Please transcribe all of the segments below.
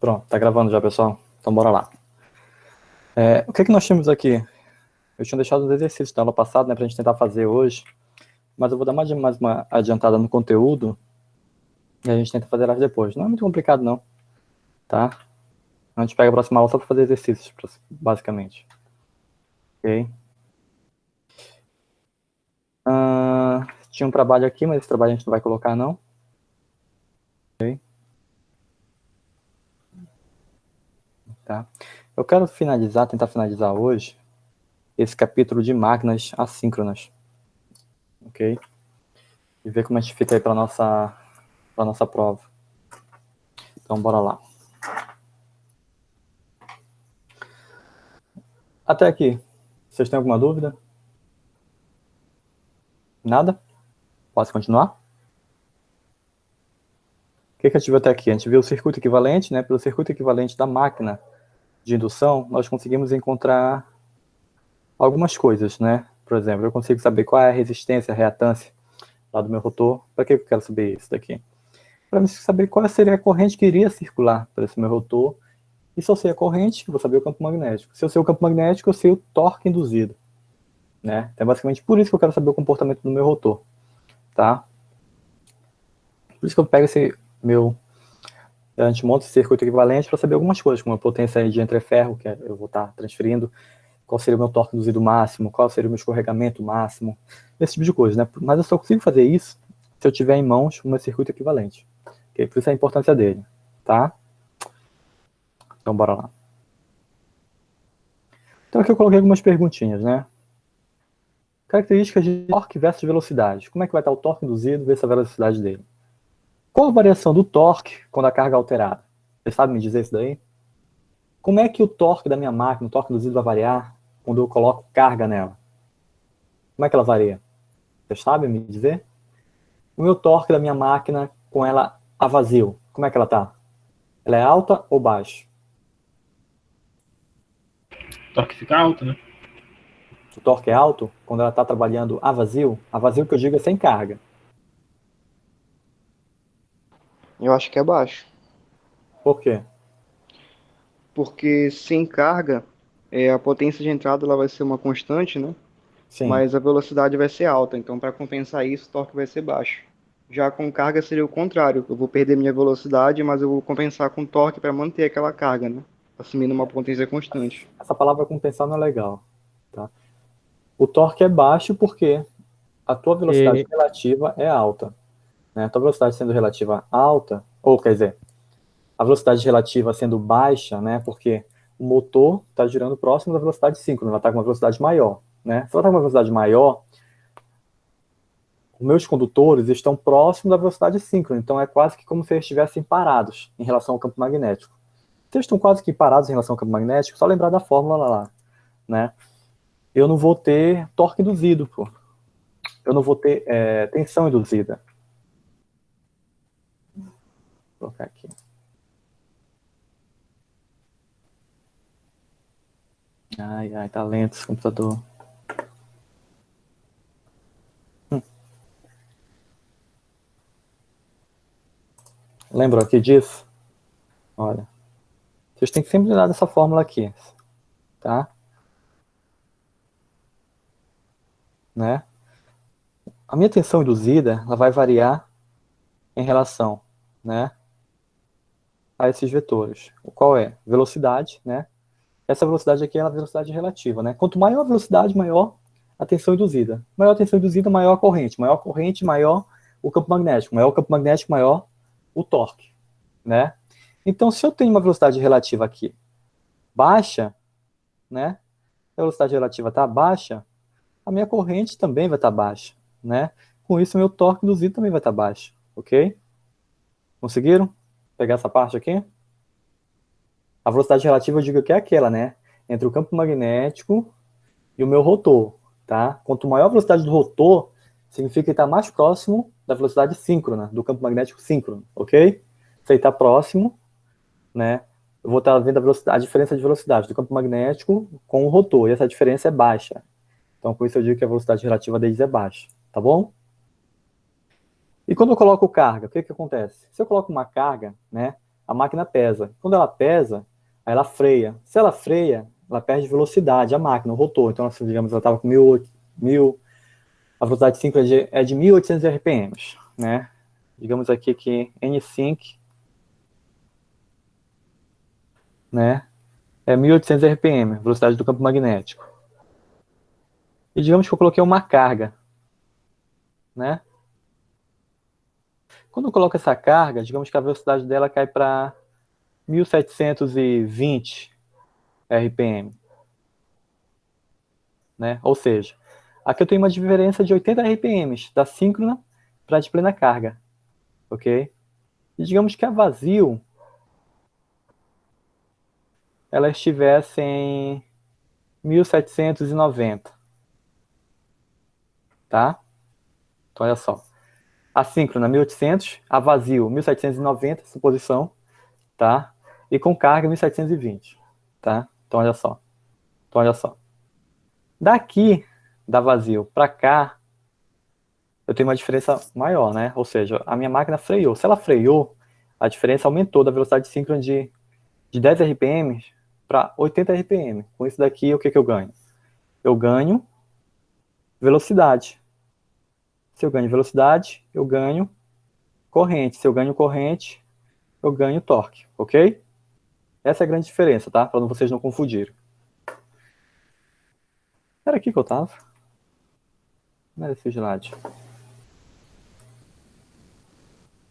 Pronto, tá gravando já, pessoal. Então bora lá. O que nós temos aqui? Eu tinha deixado os exercícios da aula passada, né, pra gente tentar fazer hoje, mas eu vou dar mais uma adiantada no conteúdo e a gente tenta fazer elas depois. Não é muito complicado, não, tá? A gente pega a próxima aula só para fazer exercícios, basicamente. Ok? Tinha um trabalho aqui, mas esse trabalho a gente não vai colocar, não. Ok? Tá? Eu quero tentar finalizar hoje esse capítulo de máquinas assíncronas. Ok? E ver como a gente fica aí para nossa prova. Então, bora lá. Até aqui, vocês têm alguma dúvida? Nada? Posso continuar? O que a gente viu até aqui? A gente viu o circuito equivalente, né? Pelo circuito equivalente da máquina de indução, nós conseguimos encontrar algumas coisas, né? Por exemplo, eu consigo saber qual é a resistência, a reatância lá do meu rotor. Para que eu quero saber isso daqui? Para saber qual seria a corrente que iria circular por esse meu rotor. E se eu sei a corrente, eu vou saber o campo magnético. Se eu sei o campo magnético, eu sei o torque induzido, né? Então, é basicamente por isso que eu quero saber o comportamento do meu rotor, tá? Por isso que eu pego a gente monta esse circuito equivalente para saber algumas coisas, como a potência de entreferro, que eu vou estar transferindo, qual seria o meu torque induzido máximo, qual seria o meu escorregamento máximo, esse tipo de coisa, né? Mas eu só consigo fazer isso se eu tiver em mãos o meu circuito equivalente. Okay? Por isso a importância dele, tá? Então, bora lá. Então, aqui eu coloquei algumas perguntinhas, né? Características de torque versus velocidade. Como é que vai estar o torque induzido versus a velocidade dele? Qual a variação do torque quando a carga é alterada? Você sabe me dizer isso daí? Como é que o torque da minha máquina, o torque induzido vai variar quando eu coloco carga nela? Como é que ela varia? Você sabe me dizer? O meu torque da minha máquina com ela a vazio, como é que ela está? Ela é alta ou baixa? O torque fica alto, né? O torque é alto quando ela está trabalhando a vazio? A vazio que eu digo é sem carga. Eu acho que é baixo. Por quê? Porque sem carga, a potência de entrada ela vai ser uma constante, né? Sim. Mas a velocidade vai ser alta. Então, para compensar isso, o torque vai ser baixo. Já com carga seria o contrário. Eu vou perder minha velocidade, mas eu vou compensar com torque para manter aquela carga, né? Assumindo uma potência constante. Essa palavra compensar não é legal, tá? O torque é baixo porque a tua velocidade E relativa é alta, né? A tua velocidade sendo relativa alta, ou quer dizer, a velocidade relativa sendo baixa, né? Porque o motor está girando próximo da velocidade síncrona, ela está com uma velocidade maior, né? Se ela está com uma velocidade maior, os meus condutores estão próximos da velocidade síncrona, então é quase que como se eles estivessem parados em relação ao campo magnético. Se eles estão quase que parados em relação ao campo magnético, só lembrar da fórmula lá, né? Eu não vou ter torque induzido, pô. Eu não vou ter tensão induzida. Vou colocar aqui. Ai, tá lento esse computador. Lembrou aqui disso? Olha, vocês têm que sempre lembrar dessa fórmula aqui, tá? Né? A minha tensão induzida, ela vai variar em relação, né, a esses vetores. O qual é? Velocidade, né? Essa velocidade aqui é a velocidade relativa, né? Quanto maior a velocidade, maior a tensão induzida. Maior a tensão induzida, maior a corrente. Maior a corrente, maior o campo magnético. Maior o campo magnético, maior o torque, né? Então, se eu tenho uma velocidade relativa aqui baixa, né? Se a velocidade relativa está baixa, a minha corrente também vai estar baixa, né? Com isso, o meu torque induzido também vai estar baixo, ok? Conseguiram pegar essa parte aqui? A velocidade relativa eu digo que é aquela, né? Entre o campo magnético e o meu rotor, tá? Quanto maior a velocidade do rotor, significa que está mais próximo da velocidade síncrona, do campo magnético síncrono, ok? Se ele está próximo, né? Eu vou estar vendo a diferença de velocidade do campo magnético com o rotor, e essa diferença é baixa. Então, com isso eu digo que a velocidade relativa deles é baixa, tá bom? E quando eu coloco carga, o que acontece? Se eu coloco uma carga, né, a máquina pesa. Quando ela pesa, aí ela freia. Se ela freia, ela perde velocidade, a máquina, o rotor. Então, assim, digamos, ela estava com 1.000, a velocidade sync é de 1.800 RPM, né? Digamos aqui que N-Sync, né, é 1.800 RPM, velocidade do campo magnético. E digamos que eu coloquei uma carga, né? Quando eu coloco essa carga, digamos que a velocidade dela cai para 1.720 RPM, né? Ou seja, aqui eu tenho uma diferença de 80 RPM da síncrona para a de plena carga, ok? E digamos que a vazio ela estivesse em 1.790, tá? Então olha só, a síncrona 1.800, a vazio 1.790, suposição, tá? E com carga 1.720, tá? Então olha só. Daqui da vazio para cá, eu tenho uma diferença maior, né? Ou seja, a minha máquina freou. Se ela freou, a diferença aumentou da velocidade síncrona de 10 RPM para 80 RPM. Com isso daqui, o que eu ganho? Eu ganho velocidade. Se eu ganho velocidade, eu ganho corrente. Se eu ganho corrente, eu ganho torque, ok? Essa é a grande diferença, tá? Para vocês não confundirem. Era aqui que eu tava. Não era esse slide.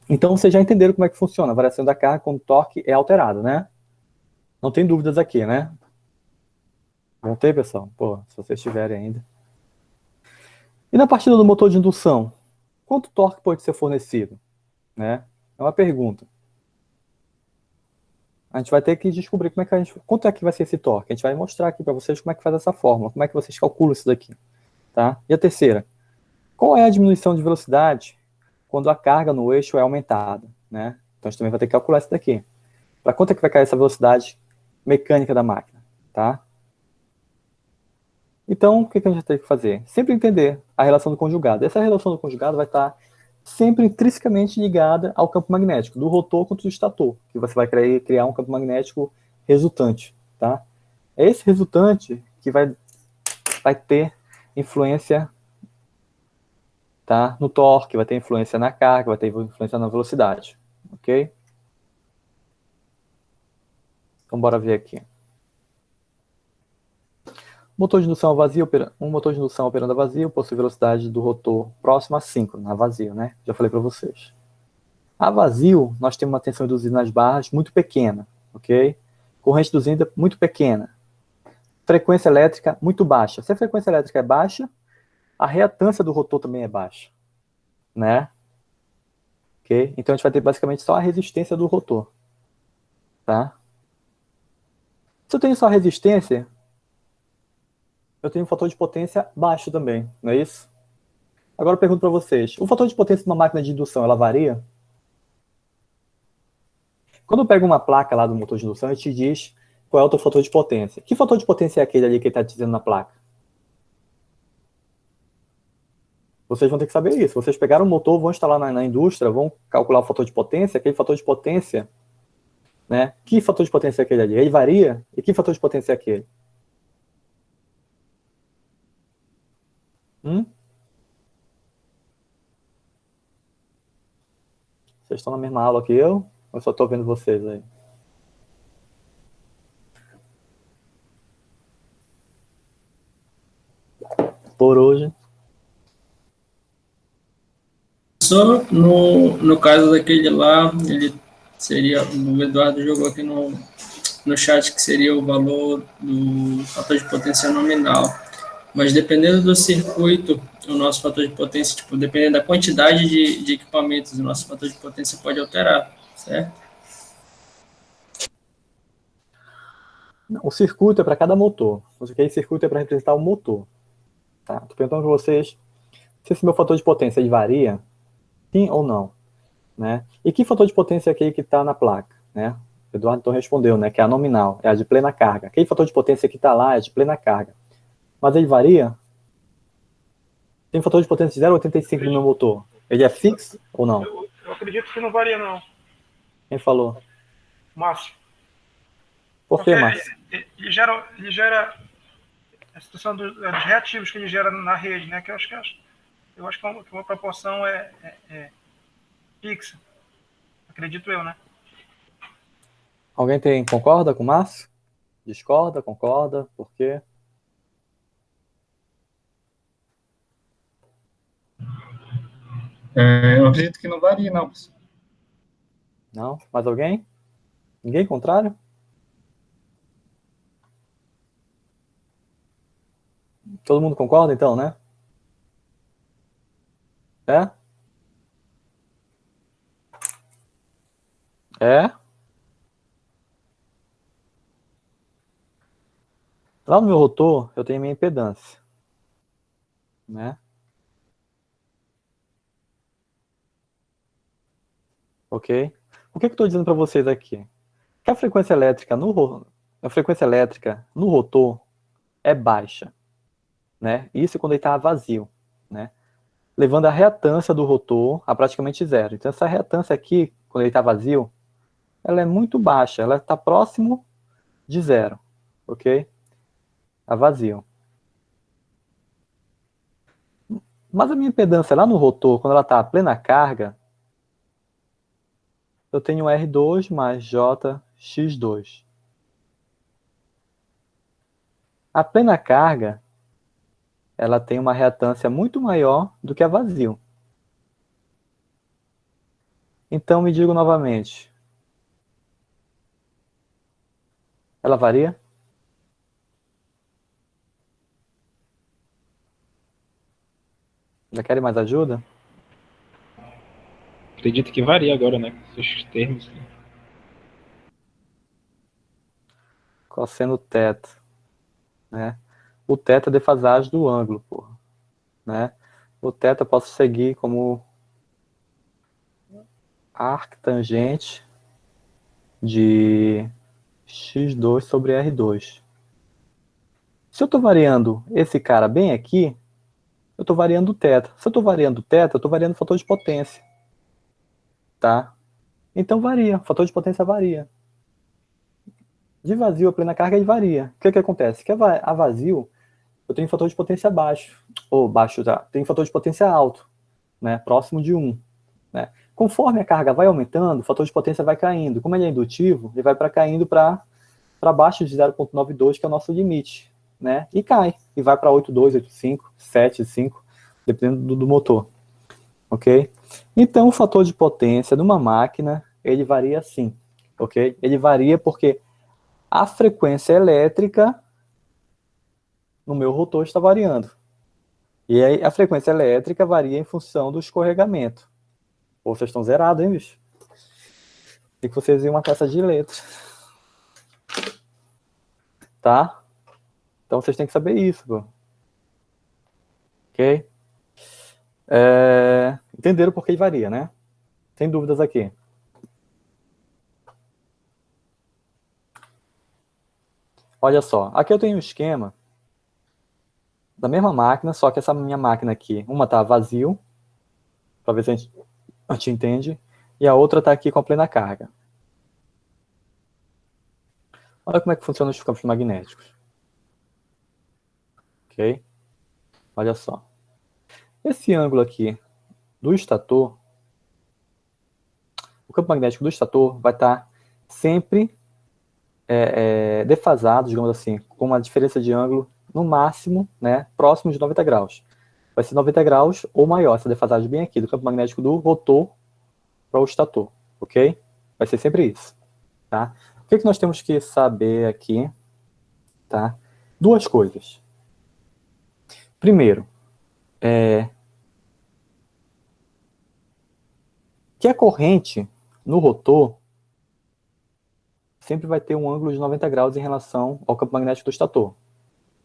Então vocês já entenderam como é que funciona. A variação da carga quando o torque é alterado, né? Não tem dúvidas aqui, né? Vão ter, pessoal? Pô, se vocês tiverem ainda. E na partida do motor de indução, quanto torque pode ser fornecido? Né? É uma pergunta. A gente vai ter que descobrir como é que quanto é que vai ser esse torque. A gente vai mostrar aqui para vocês como é que faz essa fórmula, como é que vocês calculam isso daqui. Tá? E a terceira, qual é a diminuição de velocidade quando a carga no eixo é aumentada? Né? Então a gente também vai ter que calcular isso daqui. Para quanto é que vai cair essa velocidade mecânica da máquina? Tá? Então, o que a gente vai ter que fazer? Sempre entender a relação do conjugado. Essa relação do conjugado vai estar sempre intrinsecamente ligada ao campo magnético, do rotor contra o estator, que você vai criar um campo magnético resultante. Tá? É esse resultante que vai ter influência, tá, no torque, vai ter influência na carga, vai ter influência na velocidade. Ok? Então, bora ver aqui. Motor de indução a vazio, um motor de indução operando a vazio possui velocidade do rotor próxima a síncrona, a vazio, né? Já falei para vocês. A vazio, nós temos uma tensão induzida nas barras muito pequena, ok? Corrente induzida muito pequena. Frequência elétrica muito baixa. Se a frequência elétrica é baixa, a reatância do rotor também é baixa, né? Ok? Então a gente vai ter basicamente só a resistência do rotor, tá? Se eu tenho só resistência, eu tenho um fator de potência baixo também, não é isso? Agora eu pergunto para vocês, o fator de potência de uma máquina de indução, ela varia? Quando eu pego uma placa lá do motor de indução, ele te diz qual é o teu fator de potência. Que fator de potência é aquele ali que ele está dizendo na placa? Vocês vão ter que saber isso. Vocês pegaram o motor, vão instalar na indústria, vão calcular o fator de potência, aquele fator de potência, né? Que fator de potência é aquele ali? Ele varia? E que fator de potência é aquele? Vocês estão na mesma aula que eu? Ou eu só estou vendo vocês aí? Por hoje. Só no caso daquele lá, ele seria, o Eduardo jogou aqui no chat que seria o valor do fator de potência nominal. Mas dependendo do circuito, o nosso fator de potência, tipo, dependendo da quantidade de equipamentos, o nosso fator de potência pode alterar, certo? O circuito é para cada motor. Aquele circuito é para representar o motor. Tá? Estou perguntando para vocês se esse meu fator de potência ele varia, sim ou não. Né? E que fator de potência é aquele que está na placa? Né? O Eduardo então respondeu, né, que é a nominal, é a de plena carga. Aquele fator de potência que está lá é de plena carga. Mas ele varia? Tem um fator de potência de 0,85 no meu motor. Ele é fixo ou não? Eu acredito que não varia, não. Quem falou? Márcio. Por Porque que, Márcio? ele gera a situação dos reativos que ele gera na rede, né? Que eu acho que uma proporção é fixa. Acredito eu, né? Alguém concorda com o Márcio? Discorda? Concorda? Por quê? Eu acredito que não varia, não, professor. Não? Mais alguém? Ninguém contrário? Todo mundo concorda, então, né? É? É? Lá no meu rotor, eu tenho minha impedância, né? Ok? O que eu estou dizendo para vocês aqui? Que a frequência elétrica no rotor é baixa, né? Isso quando ele está vazio, né? Levando a reatância do rotor a praticamente zero. Então essa reatância aqui, quando ele está vazio, ela é muito baixa, ela está próximo de zero, ok? Está vazio. Mas a minha impedância lá no rotor, quando ela está a plena carga, eu tenho R2 mais JX2. A plena carga, ela tem uma reatância muito maior do que a vazio. Então, me digo novamente. Ela varia? Já querem mais ajuda? Acredito que varia agora, né? Com esses termos. Cosseno θ, né? O θ é a defasagem do ângulo, porra, né? O θ eu posso seguir como arctangente de x2 sobre R2. Se eu estou variando esse cara bem aqui, eu estou variando o θ. Se eu estou variando o θ, eu estou variando o fator de potência. Tá? Então varia, o fator de potência varia. De vazio a plena carga ele varia. O que acontece? Que a vazio eu tenho fator de potência baixo, ou baixo, tá? Tenho fator de potência alto, né? Próximo de 1. Né? Conforme a carga vai aumentando, o fator de potência vai caindo. Como ele é indutivo, ele vai caindo para baixo de 0,92, que é o nosso limite. Né? E cai, e vai para 8,2, 8,5, 7,5, dependendo do motor. Ok? Então, o fator de potência de uma máquina, ele varia assim. Ok? Ele varia porque a frequência elétrica no meu rotor está variando. E aí a frequência elétrica varia em função do escorregamento. Pô, vocês estão zerados, hein, bicho? Tem que vocês iam uma peça de letras. Tá? Então vocês têm que saber isso, pô. Ok? Entenderam por que varia, né? Sem dúvidas aqui. Olha só, aqui eu tenho um esquema da mesma máquina, só que essa minha máquina aqui, uma tá vazio, para ver se a gente entende, e a outra tá aqui com a plena carga. Olha como é que funcionam os campos magnéticos. Ok? Olha só. Esse ângulo aqui do estator, o campo magnético do estator vai estar sempre defasado, digamos assim, com uma diferença de ângulo no máximo, né, próximo de 90 graus. Vai ser 90 graus ou maior, essa defasagem bem aqui, do campo magnético do rotor para o estator, ok? Vai ser sempre isso, tá? O que nós temos que saber aqui, tá? Duas coisas. Primeiro, que a corrente no rotor sempre vai ter um ângulo de 90 graus em relação ao campo magnético do estator.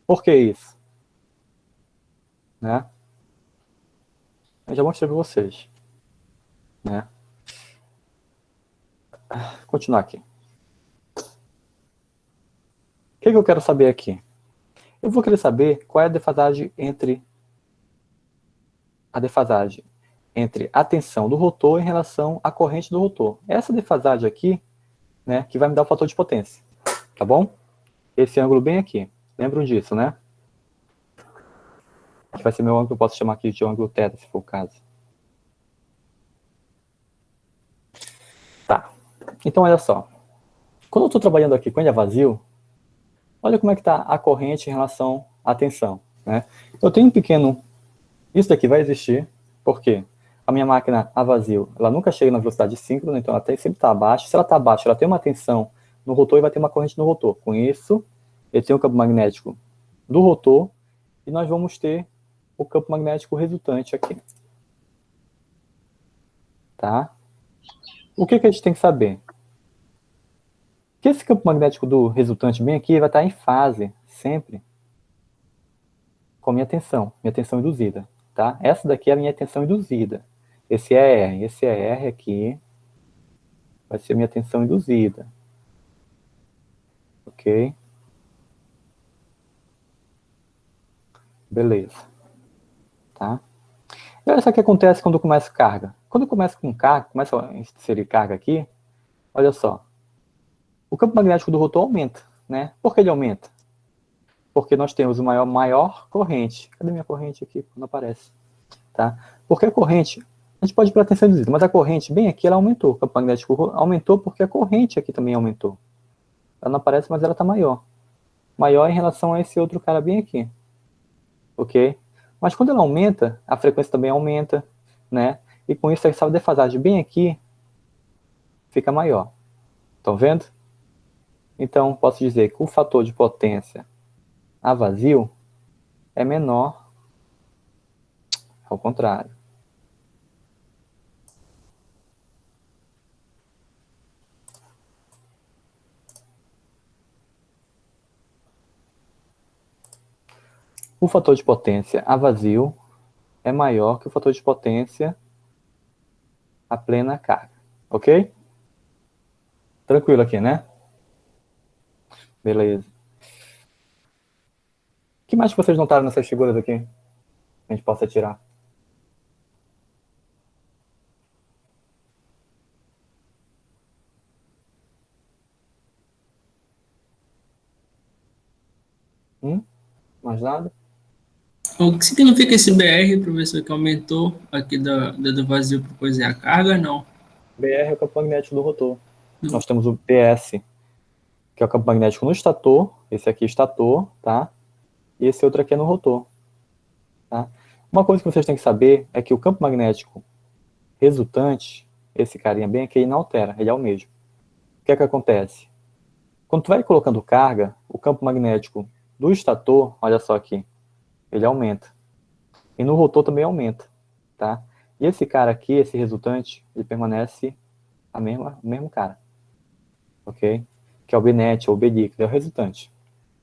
Por que isso? Né? Eu já mostrei para vocês. Né? Vou continuar aqui. O que eu quero saber aqui? Eu vou querer saber qual é a defasagem entre a tensão do rotor em relação à corrente do rotor. Essa defasagem aqui né, que vai me dar o fator de potência, tá bom? Esse ângulo bem aqui, lembram disso, né? Que vai ser meu ângulo, eu posso chamar aqui de ângulo θ, se for o caso. Tá, então olha só. Quando eu estou trabalhando aqui com ele vazio, olha como é que está a corrente em relação à tensão, né? Eu tenho um pequeno... Isso daqui vai existir, porque a minha máquina a vazio, ela nunca chega na velocidade síncrona, então ela sempre está abaixo. Se ela está abaixo, ela tem uma tensão no rotor e vai ter uma corrente no rotor. Com isso, eu tenho o campo magnético do rotor e nós vamos ter o campo magnético resultante aqui. Tá? O que a gente tem que saber? Que esse campo magnético do resultante bem aqui vai estar em fase, sempre, com a minha tensão induzida. Tá? Essa daqui é a minha tensão induzida. Esse é R aqui, vai ser a minha tensão induzida. Ok? Beleza. Tá? E olha só o que acontece quando eu começo carga. Quando eu começo com carga, começo a inserir carga aqui, olha só. O campo magnético do rotor aumenta, né? Por que ele aumenta? Porque nós temos uma maior corrente. Cadê minha corrente aqui? Não aparece. Tá? Porque a corrente, a gente pode ir para a tensão induzida, mas a corrente, bem aqui, ela aumentou. O campo magnético aumentou porque a corrente aqui também aumentou. Ela não aparece, mas ela está maior. Maior em relação a esse outro cara bem aqui. Ok? Mas quando ela aumenta, a frequência também aumenta, né? E com isso, essa defasagem bem aqui fica maior. Estão vendo? Então, posso dizer que o fator de potência a vazio é menor ao contrário. O fator de potência a vazio é maior que o fator de potência a plena carga. Ok? Tranquilo aqui, né? Beleza. O que mais que vocês notaram nessas figuras aqui? Que a gente possa tirar. Mais nada? O que significa esse BR, professor, que aumentou aqui do vazio para coisa é a carga, não? BR é o campo magnético do rotor. Nós temos o PS, que é o campo magnético no estator. Esse aqui é estator, tá? E esse outro aqui é no rotor. Tá? Uma coisa que vocês têm que saber é que o campo magnético resultante, esse carinha bem aqui, ele não altera, ele é o mesmo. O que é que acontece? Quando tu vai colocando carga, o campo magnético do estator, olha só aqui, ele aumenta. E no rotor também aumenta, tá? E esse cara aqui, esse resultante, ele permanece o mesmo cara, ok? Que é o Bnet ou o B líquido, é o resultante,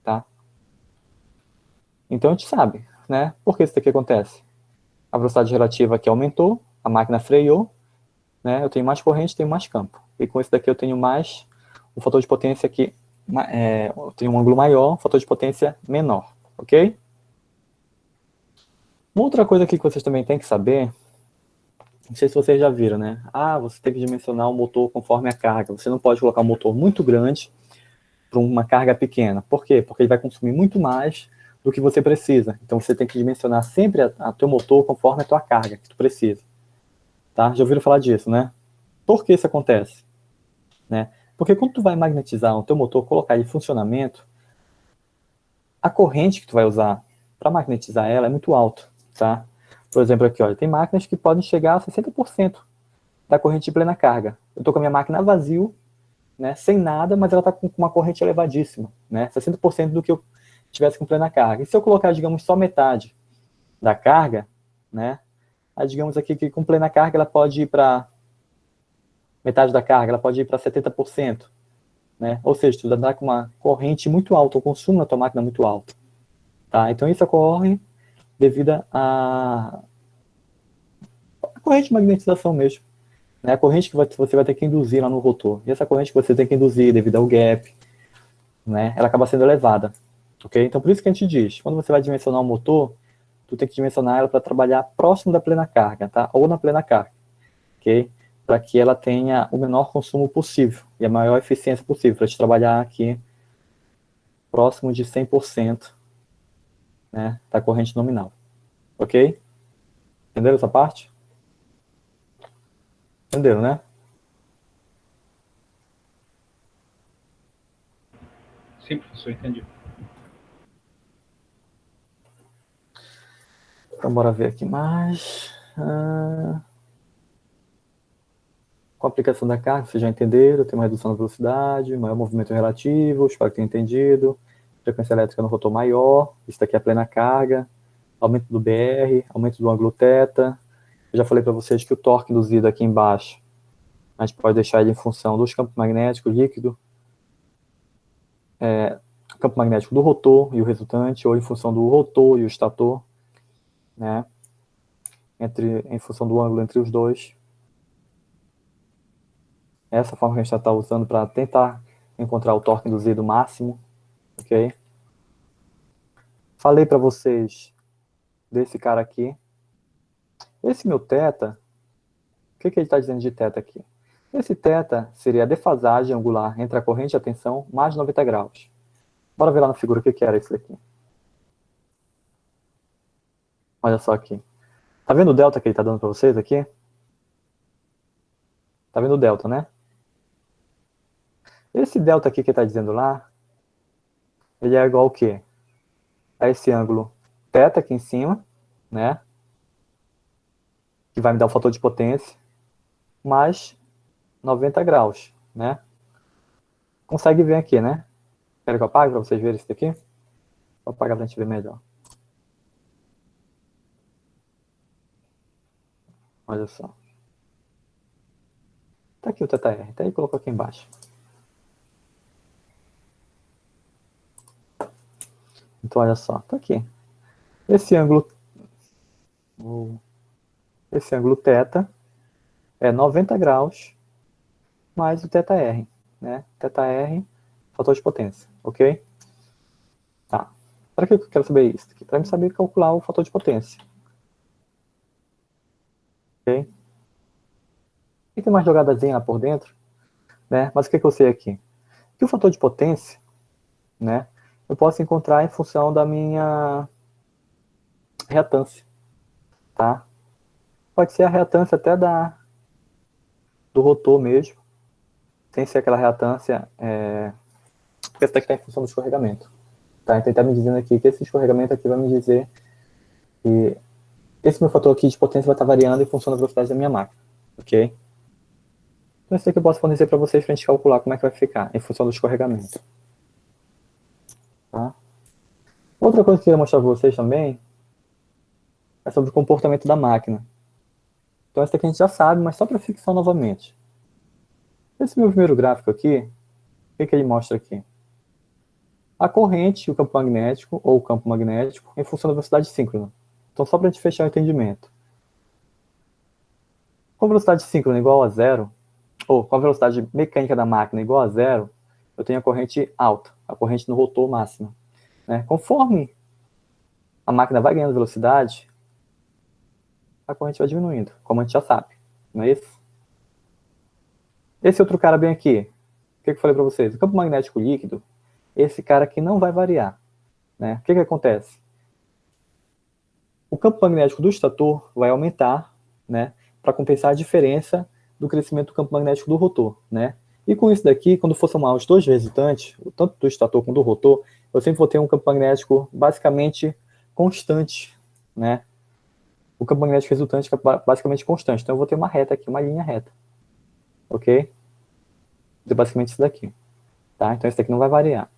tá? Então a gente sabe, né? Por que isso daqui acontece? A velocidade relativa aqui aumentou, a máquina freou, né? Eu tenho mais corrente, tenho mais campo. E com isso daqui eu tenho mais, o fator de potência aqui, eu tenho um ângulo maior, fator de potência menor, ok? Uma outra coisa aqui que vocês também têm que saber, não sei se vocês já viram, né? Ah, você tem que dimensionar o motor conforme a carga. Você não pode colocar um motor muito grande para uma carga pequena. Por quê? Porque ele vai consumir muito mais do que você precisa. Então você tem que dimensionar sempre a teu motor conforme a tua carga que tu precisa. Tá? Já ouviram falar disso, né? Por que isso acontece? Né? Porque quando tu vai magnetizar o teu motor, colocar ele em funcionamento, a corrente que tu vai usar para magnetizar ela é muito alta, tá? Por exemplo, aqui, olha, tem máquinas que podem chegar a 60% da corrente de plena carga. Eu estou com a minha máquina vazio, né, sem nada, mas ela está com uma corrente elevadíssima, né? 60% do que eu tivesse com plena carga. E se eu colocar, digamos, só metade da carga, né? Aí, digamos aqui que com plena carga ela pode ir para metade da carga, ela pode ir para 70%, né? Ou seja, tu dá com uma corrente muito alta, o consumo na tua máquina é muito alto, tá? Então isso ocorre devido à corrente de magnetização mesmo, né? A corrente que você vai ter que induzir lá no rotor. E essa corrente que você tem que induzir devido ao gap, né? Ela acaba sendo elevada, ok? Então por isso que a gente diz, quando você vai dimensionar o motor, tu tem que dimensionar ela para trabalhar próximo da plena carga, tá? Ou na plena carga, ok? Para que ela tenha o menor consumo possível. E e a maior eficiência possível para a gente trabalhar aqui próximo de 100%, né, da corrente nominal. Ok? Entenderam essa parte? Entenderam, né? Sim, professor, entendi. Então, bora ver aqui mais. Com a aplicação da carga, vocês já entenderam, tem uma redução da velocidade, maior movimento relativo, espero que tenham entendido. Frequência elétrica no rotor maior, isso daqui é a plena carga, aumento do BR, aumento do ângulo θ. Eu já falei para vocês que o torque induzido aqui embaixo, a gente pode deixar ele em função dos campos magnéticos líquido, campo magnético do rotor e o resultante, ou em função do rotor e o estator, né? Em função do ângulo entre os dois. Essa forma que a gente está usando para tentar encontrar o torque induzido máximo, ok? Falei para vocês desse cara aqui. Esse meu θ, o que ele está dizendo de θ aqui? Esse θ seria a defasagem angular entre a corrente e a tensão mais 90 graus. Bora ver lá na figura o que era isso daqui. Olha só aqui. Tá vendo o delta que ele está dando para vocês aqui? Tá vendo o delta, né? Esse delta aqui que ele está dizendo lá, ele é igual ao quê? A esse ângulo θ aqui em cima, né? Que vai me dar o fator de potência, mais 90 graus, né? Consegue ver aqui, né? Quero que eu apague para vocês verem isso daqui? Vou apagar para a gente ver melhor. Olha só. Tá aqui o θr, até ele colocou aqui embaixo. Então, olha só, tá aqui. Esse ângulo θ é 90 graus mais o θr, né? θr, fator de potência, ok? Tá. Para que eu quero saber isso? Para eu saber calcular o fator de potência. Ok? E tem uma jogadazinha lá por dentro, né? Mas o que eu sei aqui? Que o fator de potência, né? Eu posso encontrar em função da minha reatância, tá? Pode ser a reatância até do rotor mesmo, sem ser aquela reatância, porque essa daqui está em função do escorregamento. Tá? Então ele está me dizendo aqui que esse escorregamento aqui vai me dizer que esse meu fator aqui de potência vai estar variando em função da velocidade da minha máquina, ok? Então isso aqui eu posso fornecer para vocês para a gente calcular como é que vai ficar em função do escorregamento. Tá? Outra coisa que eu queria mostrar para vocês também é sobre o comportamento da máquina. Então essa aqui a gente já sabe, mas só para fixar novamente. Esse meu primeiro gráfico aqui, o que ele mostra aqui? A corrente, o campo magnético, ou o campo magnético, em função da velocidade síncrona. Então só para a gente fechar o entendimento. Com a velocidade síncrona igual a zero, ou com a velocidade mecânica da máquina igual a zero, eu tenho a corrente alta, a corrente no rotor máxima. Né? Conforme a máquina vai ganhando velocidade, a corrente vai diminuindo, como a gente já sabe, não é isso? Esse outro cara bem aqui, o que eu falei para vocês? O campo magnético líquido, esse cara aqui não vai variar. Né? O que acontece? O campo magnético do estator vai aumentar, né, para compensar a diferença do crescimento do campo magnético do rotor. Né? E com isso daqui, quando for somar os dois resultantes, tanto do estator quanto do rotor, eu sempre vou ter um campo magnético basicamente constante. Né? O campo magnético resultante é basicamente constante. Então eu vou ter uma reta aqui, uma linha reta. Ok? É basicamente isso daqui. Tá? Então isso daqui não vai variar.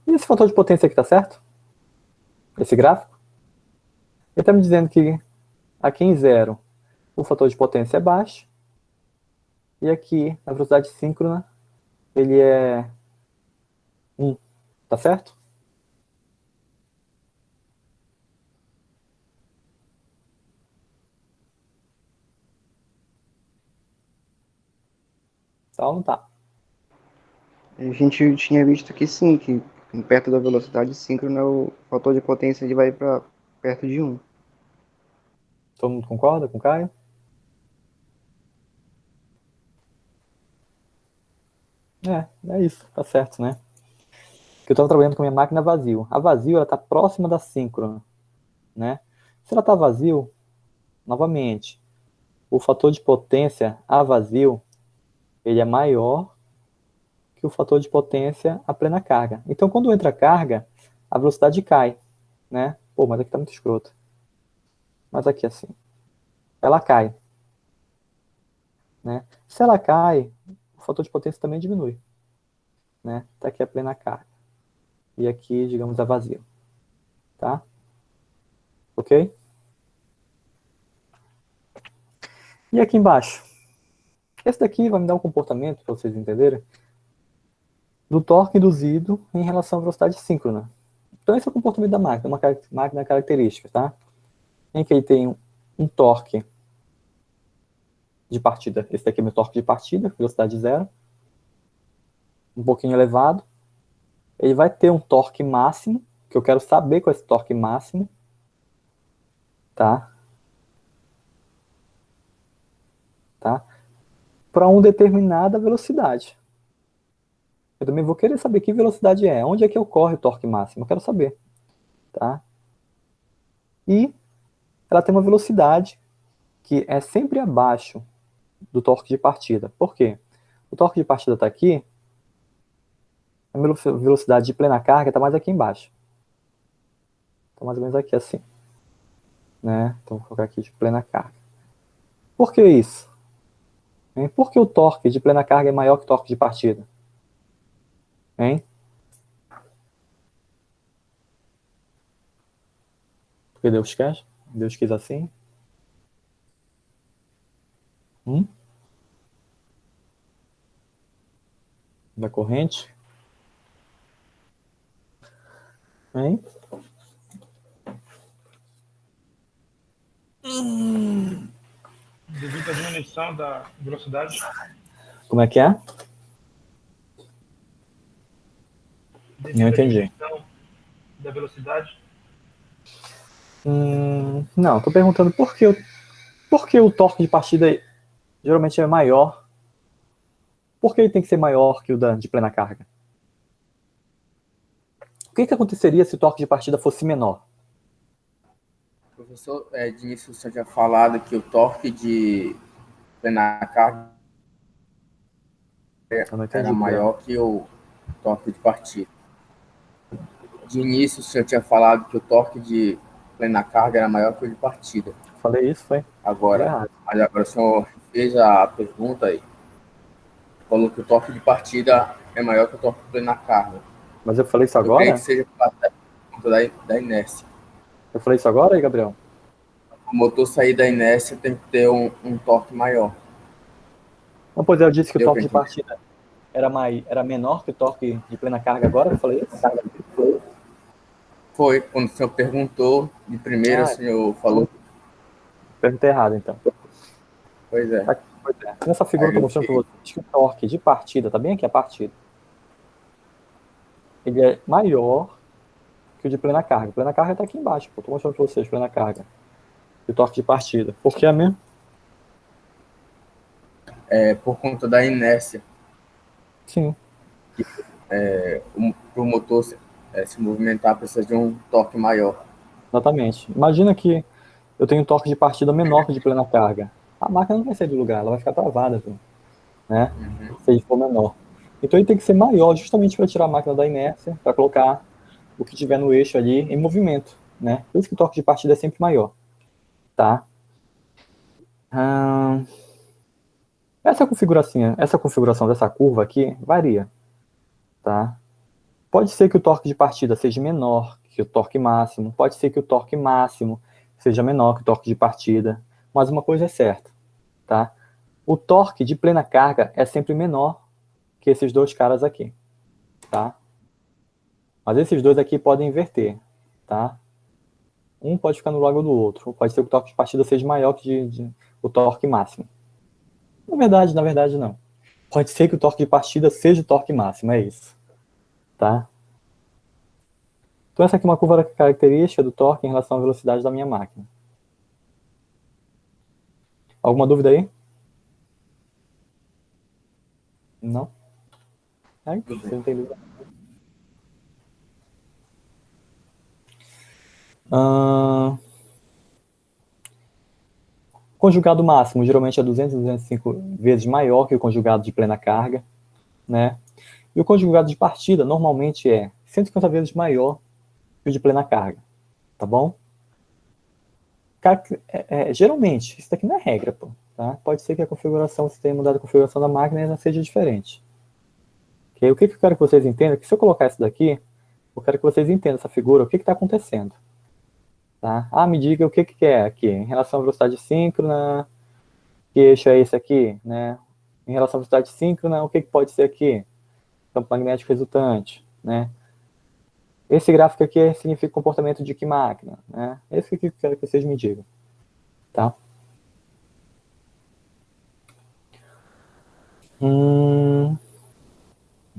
E esse fator de potência aqui tá certo? Esse gráfico? Ele está me dizendo que aqui em zero o fator de potência é baixo. E aqui, na velocidade síncrona, ele é 1. Tá certo? Tá ou não tá? A gente tinha visto que sim, que perto da velocidade síncrona o fator de potência ele vai para perto de 1. Todo mundo concorda com o Caio? É isso, tá certo, né? Que eu estava trabalhando com a minha máquina vazio. A vazio, ela está próxima da síncrona, né? Se ela está vazio, novamente, o fator de potência a vazio, ele é maior que o fator de potência a plena carga. Então, quando entra carga, a velocidade cai, né? Pô, mas aqui tá muito escroto. Mas aqui assim, ela cai, né? Se ela cai, o fator de potência também diminui, né? Tá aqui a plena carga. E aqui, digamos, a vazio, tá? Ok? E aqui embaixo? Esse daqui vai me dar um comportamento, para vocês entenderem, do torque induzido em relação à velocidade síncrona. Então esse é o comportamento da máquina, uma máquina característica, tá? Em que ele tem um torque de partida. Esse daqui é meu torque de partida, velocidade zero. Um pouquinho elevado. Ele vai ter um torque máximo, que eu quero saber qual é esse torque máximo, tá? Tá? Para uma determinada velocidade. Eu também vou querer saber que velocidade é, onde é que ocorre o torque máximo, eu quero saber, tá? E ela tem uma velocidade que é sempre abaixo do torque de partida. Por quê? O torque de partida está aqui, a velocidade de plena carga está mais aqui embaixo. Está mais ou menos aqui assim. Né? Então vou colocar aqui de plena carga. Por que isso? Por que o torque de plena carga é maior que o torque de partida? Hein? Porque Deus quer? Deus quis assim? Da corrente? Hein? Devido à diminuição da velocidade. Como é que é? Devido Não à entendi. diminuição da velocidade. Não, estou perguntando por que o torque de partida geralmente é maior. Por que ele tem que ser maior que o de plena carga? O que aconteceria se o torque de partida fosse menor? Professor, de início você tinha falado que o torque de plena carga Eu não entendi, era maior que o torque de partida. De início o senhor tinha falado que o torque de plena carga era maior que o de partida. Falei isso, foi? Agora o senhor fez a pergunta aí. Falou que o torque de partida é maior que o torque de plena carga. Mas eu falei isso Eu creio agora? que seja por conta da inércia. Eu falei isso agora aí, Gabriel? O motor sair da inércia tem que ter um torque maior. Não, pois é, eu disse que o Deu torque pra de partida era menor que o torque de plena carga agora, eu falei isso? Foi, quando o senhor perguntou, de primeira o senhor falou. Perguntei errado, então. Pois é. Pois é. Nessa figura eu estou mostrando para vocês que o torque de partida, tá bem aqui a partida, ele é maior que o de plena carga. A plena carga está aqui embaixo, estou mostrando para vocês, plena carga. E o torque de partida. Por que é mesmo? Por conta da inércia. Sim. Para o motor se movimentar, precisa de um torque maior. Exatamente. Imagina que eu tenho um torque de partida menor que o de plena carga. A máquina não vai sair do lugar, ela vai ficar travada, assim, né? Se ele for menor. Então ele tem que ser maior, justamente para tirar a máquina da inércia, para colocar o que tiver no eixo ali em movimento, né? Por isso que o torque de partida é sempre maior, tá? Essa configuração dessa curva aqui varia, tá? Pode ser que o torque de partida seja menor que o torque máximo, pode ser que o torque máximo seja menor que o torque de partida, mas uma coisa é certa, tá? O torque de plena carga é sempre menor que esses dois caras aqui, tá? Mas esses dois aqui podem inverter, tá? Um pode ficar no lugar do outro, pode ser que o torque de partida seja maior que o torque máximo. Na verdade não. Pode ser que o torque de partida seja o torque máximo, é isso, tá? Então essa aqui é uma curva característica do torque em relação à velocidade da minha máquina. Alguma dúvida aí? Não? Aí, você não tem dúvida. Conjugado máximo, geralmente é 200 a 205 vezes maior que o conjugado de plena carga, né? E o conjugado de partida, normalmente é 150 vezes maior que o de plena carga, tá bom? Geralmente, isso daqui não é regra, pô, tá? Pode ser que a configuração, se tenha mudado a configuração da máquina, ela seja diferente. Okay? O que eu quero que vocês entendam é que se eu colocar isso daqui, eu quero que vocês entendam essa figura, o que está acontecendo. Tá? Me diga o que é aqui, em relação à velocidade síncrona, que eixo é esse aqui, né? Em relação à velocidade síncrona, o que pode ser aqui? Campo magnético resultante, né? Esse gráfico aqui significa comportamento de que máquina, né? Esse aqui que eu quero que vocês me digam, tá?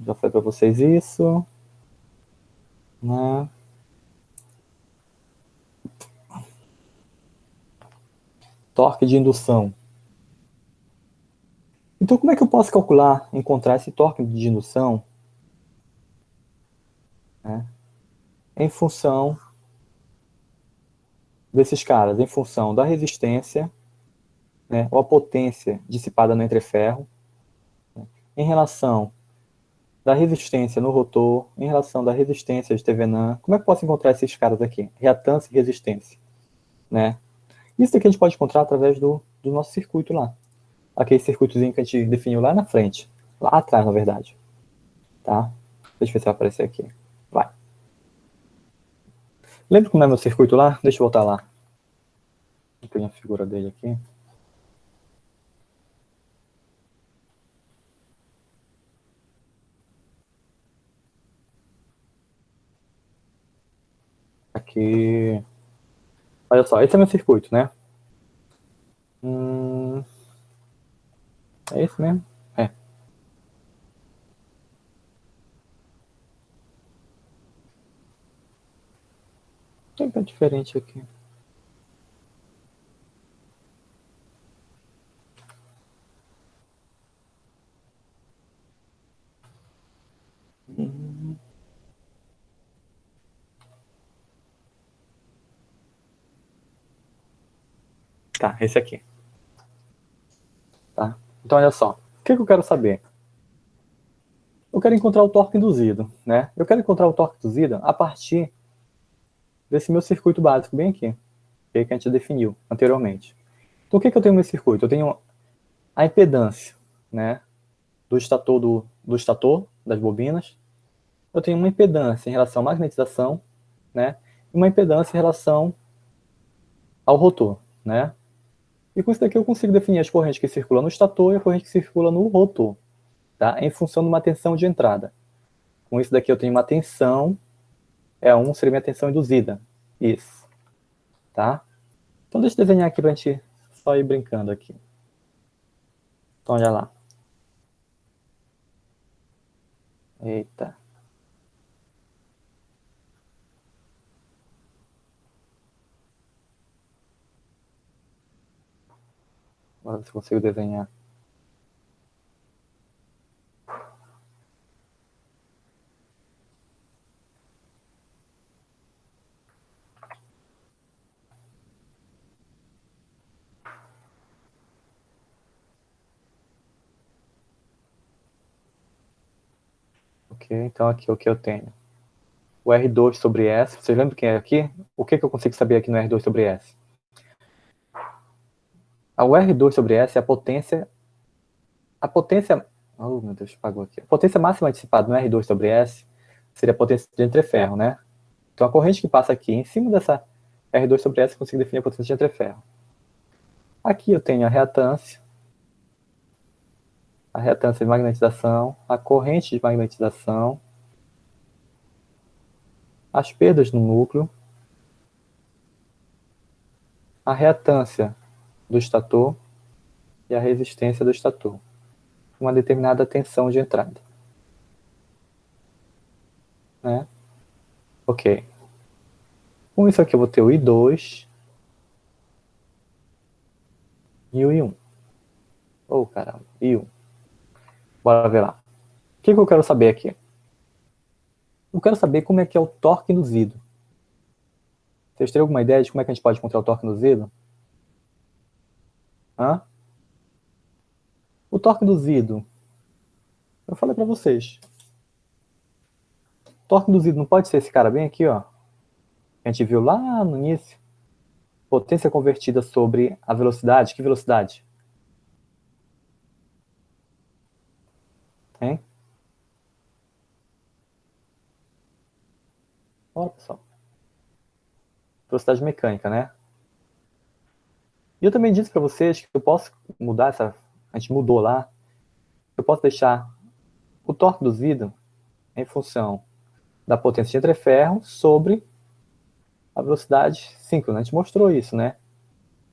Já falei para vocês isso, né? Torque de indução. Então, como é que eu posso calcular, encontrar esse torque de indução, né, em função desses caras, em função da resistência, né, ou a potência dissipada no entreferro, né, em relação da resistência no rotor, em relação da resistência de Thevenin. Como é que eu posso encontrar esses caras aqui? Reatância e resistência, né? Isso aqui a gente pode encontrar através do nosso circuito lá. Aquele circuitozinho que a gente definiu lá na frente. Lá atrás, na verdade. Tá? Deixa eu ver se vai aparecer aqui. Vai. Lembra como é meu circuito lá? Deixa eu voltar lá. Tem a figura dele aqui. Aqui. Olha só, esse é meu circuito, né? É esse mesmo? É. Tem que diferente aqui. Tá, esse aqui. Tá? Então, olha só. O que eu quero saber? Eu quero encontrar o torque induzido, né? Eu quero encontrar o torque induzido a partir desse meu circuito básico bem aqui, que a gente definiu anteriormente. Então, o que eu tenho nesse circuito? Eu tenho a impedância, né, do estator das bobinas. Eu tenho uma impedância em relação à magnetização, né, e uma impedância em relação ao rotor, né? E com isso daqui eu consigo definir as correntes que circulam no estator e a corrente que circula no rotor, tá? Em função de uma tensão de entrada. Com isso daqui eu tenho uma tensão, E1 seria minha tensão induzida. Isso, tá? Então deixa eu desenhar aqui pra gente só ir brincando aqui. Então olha lá. Eita. Agora ver se eu consigo desenhar. Ok, então aqui o que eu tenho? O R2 sobre S. Vocês lembram quem é aqui? O que eu consigo saber aqui no R2 sobre S? O R2 sobre S é a potência... Oh, meu Deus, apagou aqui. A potência máxima dissipada no R2 sobre S seria a potência de entreferro, né? Então a corrente que passa aqui em cima dessa R2 sobre S eu consigo definir a potência de entreferro. Aqui eu tenho a reatância de magnetização, a corrente de magnetização, as perdas no núcleo, a reatância do estator e a resistência do estator. Uma determinada tensão de entrada. Né? Ok. Com isso aqui eu vou ter o I2 1000 e 1. Oh, caramba, e 1. Bora ver lá. O que eu quero saber aqui? Eu quero saber como é que é o torque induzido. Vocês têm alguma ideia de como é que a gente pode encontrar o torque induzido? Hã? O torque induzido, eu falei para vocês. O torque induzido não pode ser esse cara bem aqui, ó. A gente viu lá no início. Potência convertida sobre a velocidade. Que velocidade? Hein? Olha, pessoal. Velocidade mecânica, né? E eu também disse para vocês que eu posso mudar essa... A gente mudou lá. Eu posso deixar o torque induzido em função da potência de entreferro sobre a velocidade síncrona. A gente mostrou isso, né?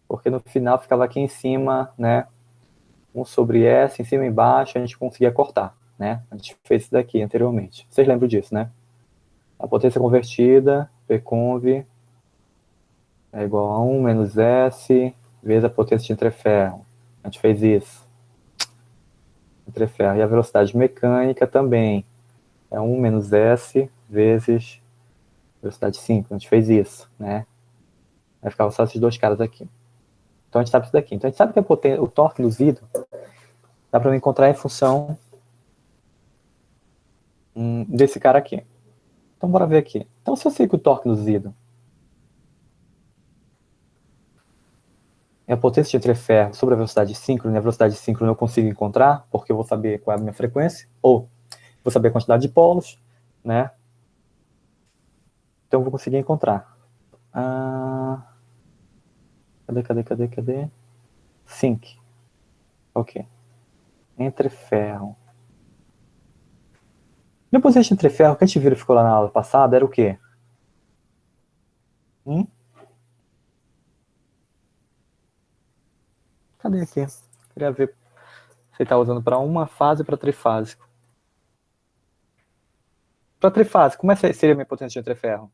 Porque no final ficava aqui em cima, né? 1 sobre S, em cima e embaixo, a gente conseguia cortar, né? A gente fez isso daqui anteriormente. Vocês lembram disso, né? A potência convertida, Pconv, é igual a 1 menos S vezes a potência de entreferro. A gente fez isso. Entreferro. E a velocidade mecânica também. É 1 menos S vezes velocidade síncrona. A gente fez isso, né? Vai ficar só esses dois caras aqui. Então a gente sabe isso daqui. Então a gente sabe que o torque induzido dá para encontrar em função desse cara aqui. Então bora ver aqui. Então se eu sei que o torque induzido é a potência de entreferro sobre a velocidade síncrona, e a velocidade síncrona eu consigo encontrar, porque eu vou saber qual é a minha frequência, ou vou saber a quantidade de polos, né? Então eu vou conseguir encontrar. Cadê? Sync. Ok. Entreferro. Minha potência de entreferro, que a gente verificou lá na aula passada, era o quê? Cadê aqui? Queria ver se ele está usando para uma fase ou para trifásico. Para trifásico, como seria a minha potência de entreferro?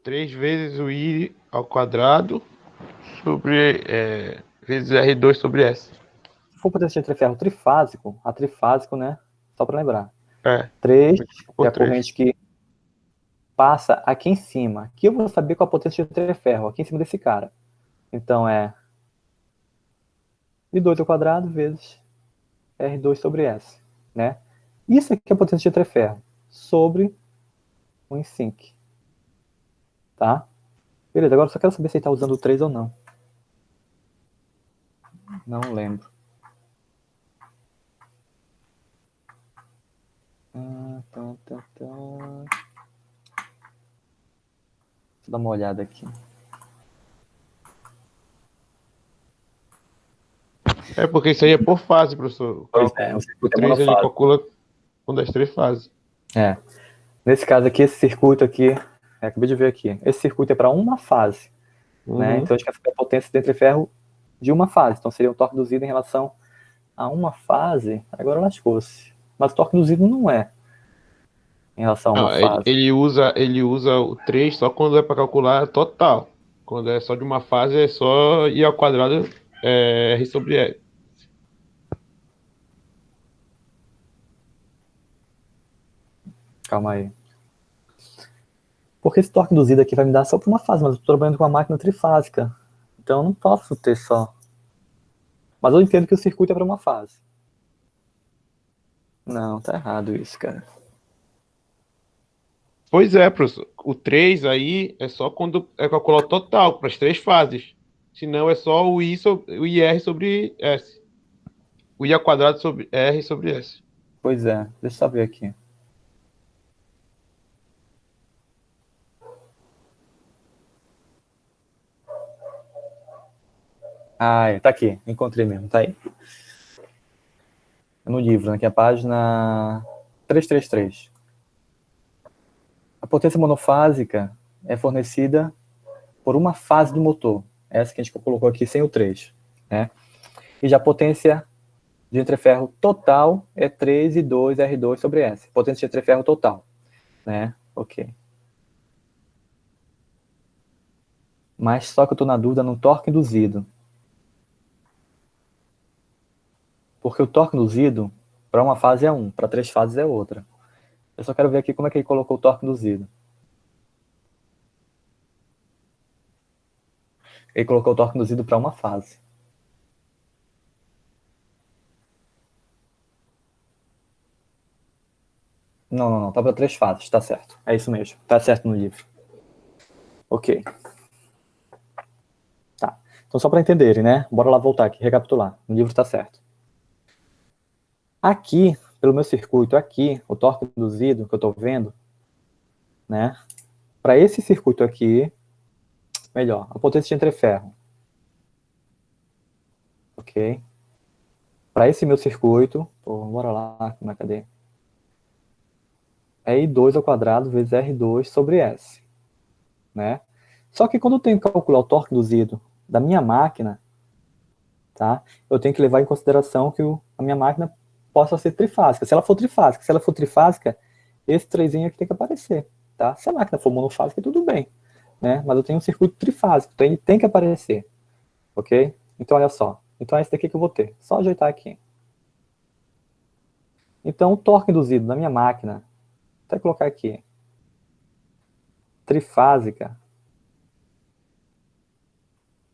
3 vezes o I ao quadrado sobre vezes R2 sobre S. Se for potência de entreferro trifásico, a trifásico, né? Só para lembrar. 3 é a corrente que passa aqui em cima. Aqui eu vou saber qual a potência de entreferro, aqui em cima desse cara. Então é I2 ao quadrado vezes R2 sobre S, né? Isso aqui é a potência de entreferro sobre o InSync. Tá? Beleza, agora eu só quero saber se ele está usando o 3 ou não. Não lembro. Deixa eu dar uma olhada aqui. Porque isso aí é por fase, professor. Pois é, o circuito é 3 ele monofásico. calcula com das 3 fases. Nesse caso aqui, esse circuito aqui, acabei de ver aqui, esse circuito é para uma fase, né? Então a gente quer saber a potência de entreferro de uma fase. Então seria o torque induzido em relação a uma fase. Agora lascou-se. Mas o torque induzido não é em relação a uma fase. Ele usa o 3 só quando é para calcular total. Quando é só de uma fase, é só I ao quadrado R sobre S. Calma aí. Porque esse torque induzido aqui vai me dar só para uma fase, mas eu estou trabalhando com uma máquina trifásica. Então eu não posso ter só. Mas eu entendo que o circuito é para uma fase. Não, tá errado isso, cara. Pois é, professor. O 3 aí é só quando é calcular o total, para as 3 fases. Senão é só o IR sobre S. O I ao quadrado sobre R sobre S. Pois é, deixa eu só ver aqui. Tá aqui, encontrei mesmo, tá aí. No livro, aqui a página 333. A potência monofásica é fornecida por uma fase do motor. Essa que a gente colocou aqui sem o 3, né? E já a potência de entreferro total é 3 e 2 R2 sobre S. Potência de entreferro total, né? Ok. Mas só que eu estou na dúvida no torque induzido. Porque o torque induzido, para uma fase é um, para 3 fases é outra. Eu só quero ver aqui como é que ele colocou o torque induzido. Ele colocou o torque induzido para uma fase. Não, tá para 3 fases, tá certo. É isso mesmo, tá certo no livro. Ok. Tá. Então só para entenderem, né? Bora lá voltar aqui, recapitular. O livro tá certo. Aqui, pelo meu circuito aqui, o torque induzido que eu estou vendo, né? Para esse circuito aqui, melhor, a potência de entreferro. Ok? Para esse meu circuito, bora lá, cadê? É I2 ao quadrado vezes R2 sobre S, né? Só que quando eu tenho que calcular o torque induzido da minha máquina, tá? Eu tenho que levar em consideração que a minha máquina possa ser trifásica. Se ela for trifásica, esse trezinho aqui tem que aparecer, tá? Se a máquina for monofásica, tudo bem, né? Mas eu tenho um circuito trifásico, então ele tem que aparecer, ok? Então, olha só. Então, é esse daqui que eu vou ter. Só ajeitar aqui. Então, o torque induzido na minha máquina, até colocar aqui, trifásica,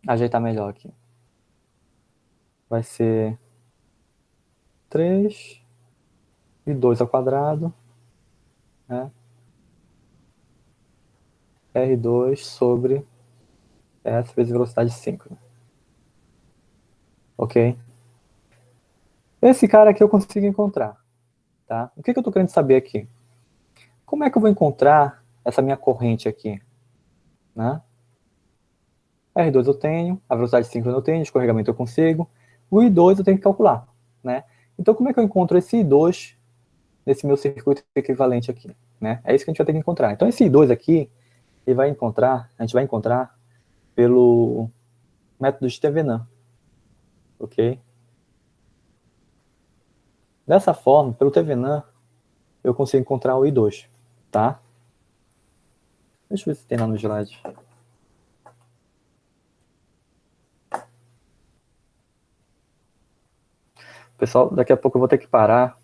ajeitar melhor aqui. Vai ser 3 e 2 ao quadrado, né? R2 sobre S vezes velocidade 5. Ok? Esse cara aqui eu consigo encontrar. Tá? O que eu estou querendo saber aqui? Como é que eu vou encontrar essa minha corrente aqui? Né? R2 eu tenho, a velocidade 5 eu não tenho, escorregamento eu consigo. O I2 eu tenho que calcular. Né? Então como é que eu encontro esse I2 nesse meu circuito equivalente aqui? Né? É isso que a gente vai ter que encontrar. Então esse I2 aqui, a gente vai encontrar pelo método de Thevenin. Ok? Dessa forma, pelo Thevenin, eu consigo encontrar o I2. Tá? Deixa eu ver se tem lá no slide. Pessoal, daqui a pouco eu vou ter que parar.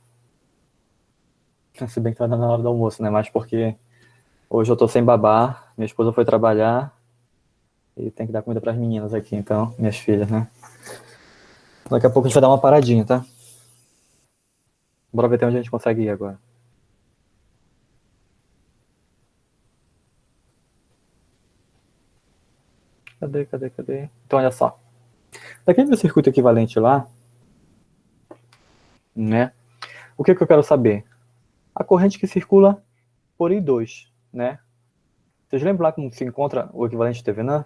Se bem que tá na hora do almoço, né? Mas porque hoje eu tô sem babá, minha esposa foi trabalhar e tem que dar comida para as meninas aqui, então, minhas filhas, né? Daqui a pouco a gente vai dar uma paradinha, tá? Bora ver até onde a gente consegue ir agora. Cadê? Então, olha só. Daquele meu circuito equivalente lá, né? O que eu quero saber? A corrente que circula por I2, né? Vocês lembram lá como se encontra o equivalente de Thevenin?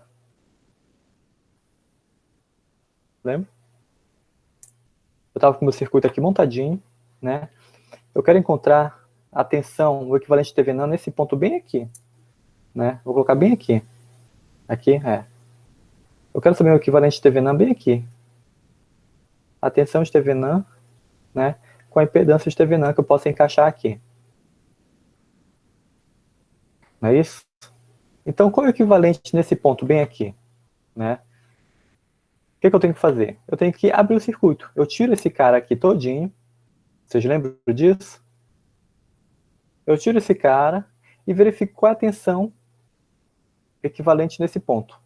Lembra? Eu estava com o meu circuito aqui montadinho, né? Eu quero encontrar a tensão, o equivalente de Thevenin nesse ponto bem aqui, né? Vou colocar bem aqui. Aqui, Eu quero saber o equivalente de Thevenin bem aqui. A tensão de Thevenin, né? Com a impedância de Thevenin que eu posso encaixar aqui. Não é isso? Então, qual é o equivalente nesse ponto bem aqui, né? O que eu tenho que fazer? Eu tenho que abrir o circuito. Eu tiro esse cara aqui todinho. Vocês lembram disso? Eu tiro esse cara e verifico qual é a tensão equivalente nesse ponto.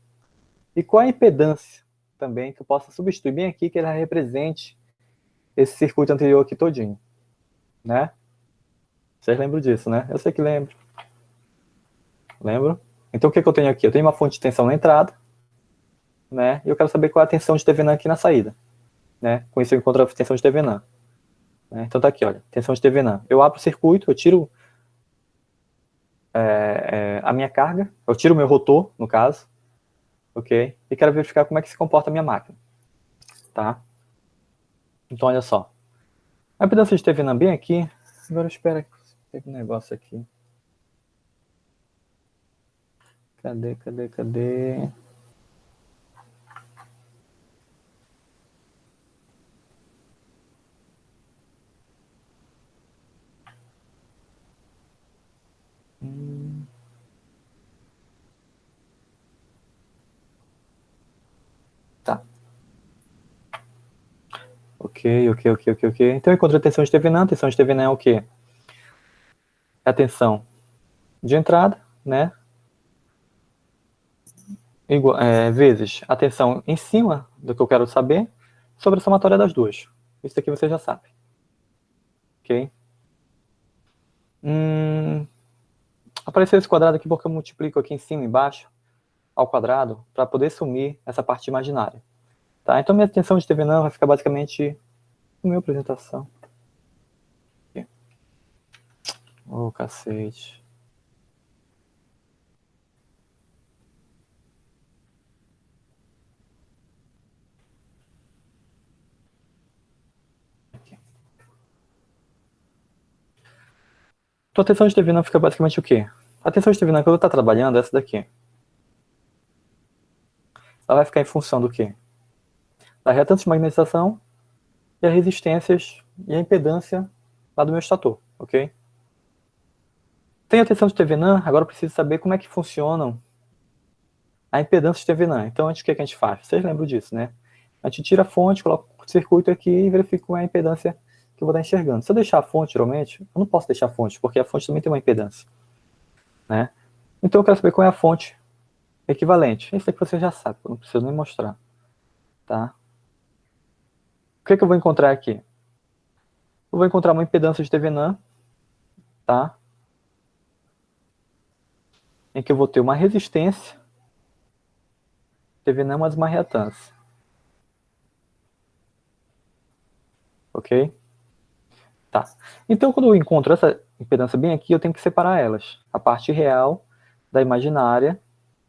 E qual é a impedância também que eu possa substituir bem aqui, que ela represente esse circuito anterior aqui todinho, né? Vocês lembram disso, né? Eu sei que lembro. Lembro? Então o que eu tenho aqui? Eu tenho uma fonte de tensão na entrada, né? E eu quero saber qual é a tensão de Thevenin aqui na saída, né? Com isso eu encontro a tensão de Thevenin. Né? Então tá aqui, olha, tensão de Thevenin. Eu abro o circuito, eu tiro a minha carga, eu tiro o meu rotor, no caso, ok? E quero verificar como é que se comporta a minha máquina, tá? Então olha só. A impedância de Thevenin bem aqui. Agora espera que tem um negócio aqui. Cadê? Ok. Então eu encontrei a tensão de Thevenin. A tensão de Thevenin é o quê? É a tensão de entrada, né? Vezes a tensão em cima do que eu quero saber sobre a somatória das duas. Isso aqui você já sabe. Ok? Apareceu esse quadrado aqui porque eu multiplico aqui em cima e embaixo ao quadrado para poder sumir essa parte imaginária. Tá? Então minha tensão de Thevenin vai ficar basicamente na minha apresentação. Ô, cacete. Então a tensão de Thevenin fica basicamente o quê? A tensão de Thevenin que eu estou trabalhando é essa daqui. Ela vai ficar em função do quê? Da reatância de magnetização e as resistências e a impedância lá do meu estator, ok? Tem a tensão de Thevenin, agora eu preciso saber como é que funcionam a impedância de Thevenin. Então, antes, o que a gente faz? Vocês lembram disso, né? A gente tira a fonte, coloca o circuito aqui e verifica qual é a impedância que eu vou estar enxergando. Se eu deixar a fonte, geralmente, eu não posso deixar a fonte, porque a fonte também tem uma impedância, né? Então, eu quero saber qual é a fonte equivalente. Isso aqui você já sabe, eu não preciso nem mostrar, tá? O que eu vou encontrar aqui? Eu vou encontrar uma impedância de Thevenin, tá? Em que eu vou ter uma resistência, Thevenin mais uma reatância. Ok? Tá. Então, quando eu encontro essa impedância bem aqui, eu tenho que separar elas. A parte real da imaginária,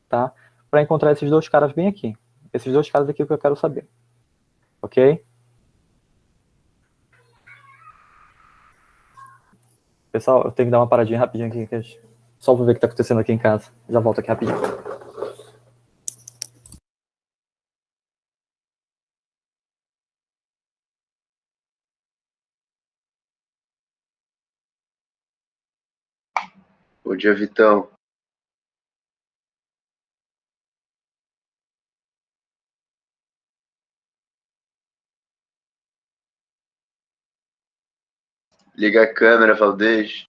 tá? Para encontrar esses dois caras bem aqui. Esses dois caras aqui é o que eu quero saber. Ok? Pessoal, eu tenho que dar uma paradinha rapidinho aqui. Só vou ver o que está acontecendo aqui em casa. Já volto aqui rapidinho. Bom dia, Vitão. Liga a câmera, Valdez.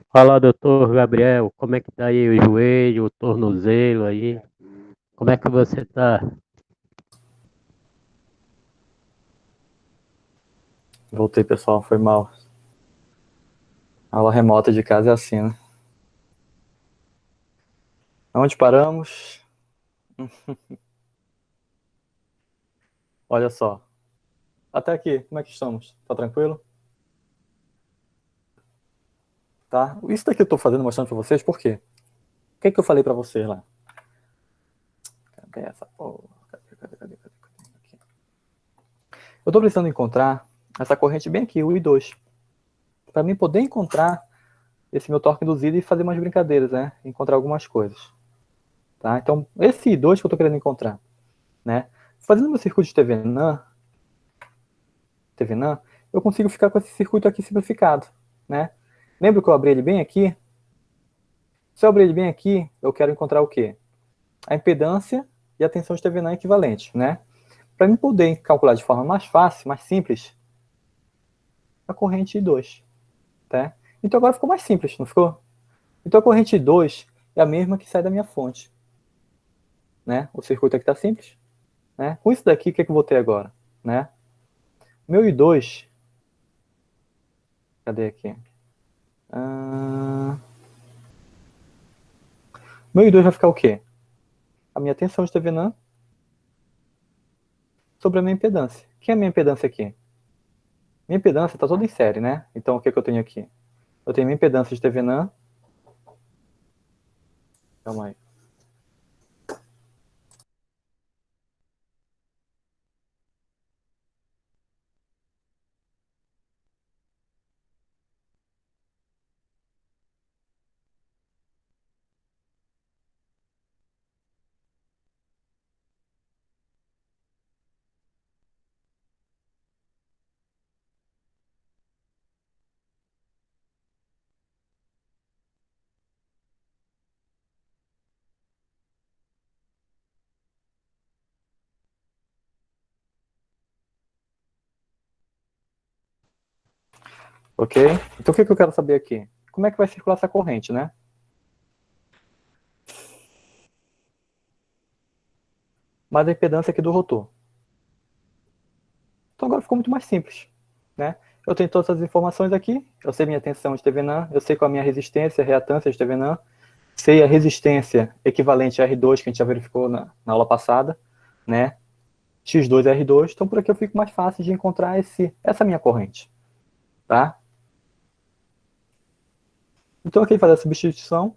Fala, doutor Gabriel, como é que tá aí o joelho, o tornozelo aí? Como é que você tá? Voltei, pessoal. Foi mal. A aula remota de casa é assim, né? Onde paramos? Olha só. Até aqui, como é que estamos? Tá tranquilo? Tá? Isso daqui eu tô fazendo, mostrando pra vocês, por quê? O que é que eu falei pra vocês lá? Cadê essa porra? Cadê? Aqui. Eu tô precisando encontrar essa corrente bem aqui, o I2. Pra mim poder encontrar esse meu torque induzido e fazer umas brincadeiras, né? Encontrar algumas coisas. Tá? Então, esse I2 que eu tô querendo encontrar, né? Fazendo meu circuito de Thevenin, eu consigo ficar com esse circuito aqui simplificado, né? Lembra que eu abri ele bem aqui? Se eu abrir ele bem aqui, eu quero encontrar o quê? A impedância e a tensão de Thevenin equivalente, né? Para mim poder calcular de forma mais fácil, mais simples, a corrente I2, tá? Então agora ficou mais simples, não ficou? Então a corrente I2 é a mesma que sai da minha fonte, né? O circuito aqui está simples, né? Com isso daqui, o que é que eu vou ter agora, né? Meu I2 Cadê aqui? Meu I2 vai ficar o quê? A minha tensão de Thevenin sobre a minha impedância. Quem é a minha impedância aqui? Minha impedância está toda em série, né? Então, o que eu tenho aqui? Eu tenho minha impedância de Thevenin. Calma aí. Ok? Então, o que eu quero saber aqui? Como é que vai circular essa corrente, né? Mas a impedância aqui do rotor. Então, agora ficou muito mais simples, né? Eu tenho todas as informações aqui. Eu sei minha tensão de Thevenin. Eu sei qual é a minha resistência, reatância de Thevenin. Sei a resistência equivalente a R2, que a gente já verificou na aula passada, né? X2 é R2. Então, por aqui eu fico mais fácil de encontrar essa minha corrente, tá? Então, aqui fazer a substituição,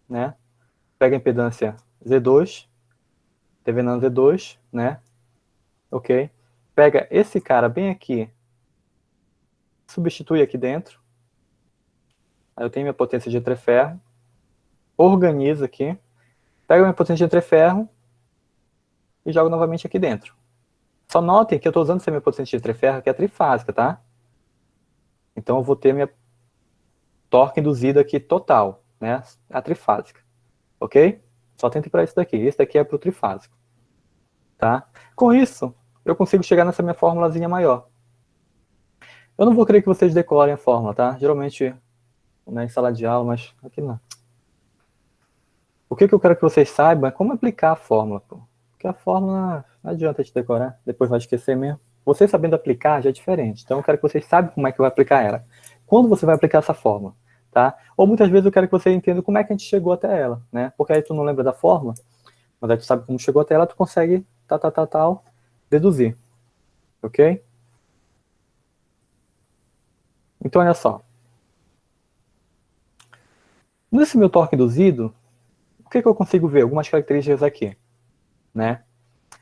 né? Pega a impedância Z2, Thevenin Z2, né? Ok? Pega esse cara bem aqui, substitui aqui dentro. Aí eu tenho minha potência de entreferro, organizo aqui, pego minha potência de entreferro e jogo novamente aqui dentro. Só notem que eu estou usando essa minha potência de entreferro, que é trifásica, tá? Então eu vou ter minha torque induzida aqui total, né? A trifásica, ok? Só tentem para isso daqui. Esse daqui é para o trifásico, tá? Com isso, eu consigo chegar nessa minha formulazinha maior. Eu não vou querer que vocês decorem a fórmula, tá? Geralmente, em sala de aula, mas aqui não. O que eu quero que vocês saibam é como aplicar a fórmula, pô. Porque a fórmula não adianta te decorar, depois vai esquecer mesmo. Você sabendo aplicar já é diferente. Então eu quero que vocês saibam como é que vai aplicar ela. Quando você vai aplicar essa fórmula, tá? Ou muitas vezes eu quero que você entenda como é que a gente chegou até ela, né? Porque aí tu não lembra da fórmula, mas aí tu sabe como chegou até ela, tu consegue tal, deduzir. Ok? Então olha só. Nesse meu torque induzido, o que eu consigo ver? Algumas características aqui, né?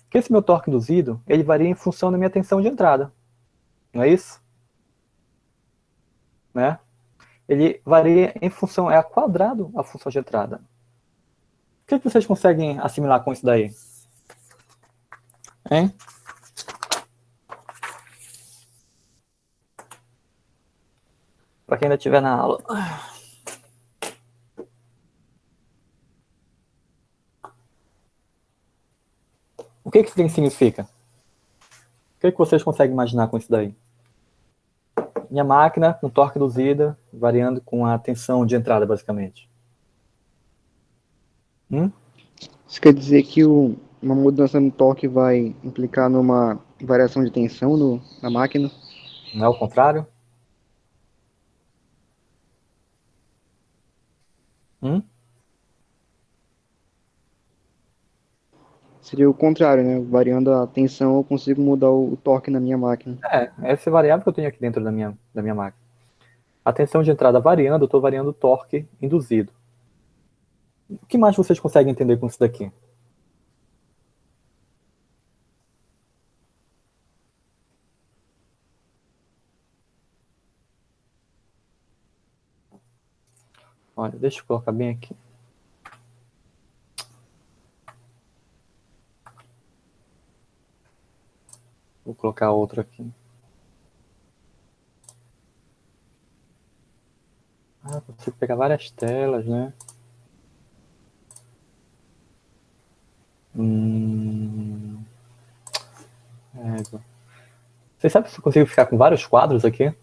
Que esse meu torque induzido, ele varia em função da minha tensão de entrada. Não é isso? Né? Ele varia em função, é a quadrado a função de entrada. O que vocês conseguem assimilar com isso daí? Hein? Para quem ainda estiver na aula. O que isso significa? O que vocês conseguem imaginar com isso daí? Minha máquina com torque induzida, variando com a tensão de entrada, basicamente. Isso quer dizer que uma mudança no torque vai implicar numa variação de tensão na máquina? Não é o contrário? Seria o contrário, né? Variando a tensão, eu consigo mudar o torque na minha máquina. Essa variável que eu tenho aqui dentro da minha máquina. A tensão de entrada variando, eu estou variando o torque induzido. O que mais vocês conseguem entender com isso daqui? Olha, deixa eu colocar bem aqui. Vou colocar outro aqui. Consigo pegar várias telas, né? Vocês sabem se eu consigo ficar com vários quadros aqui?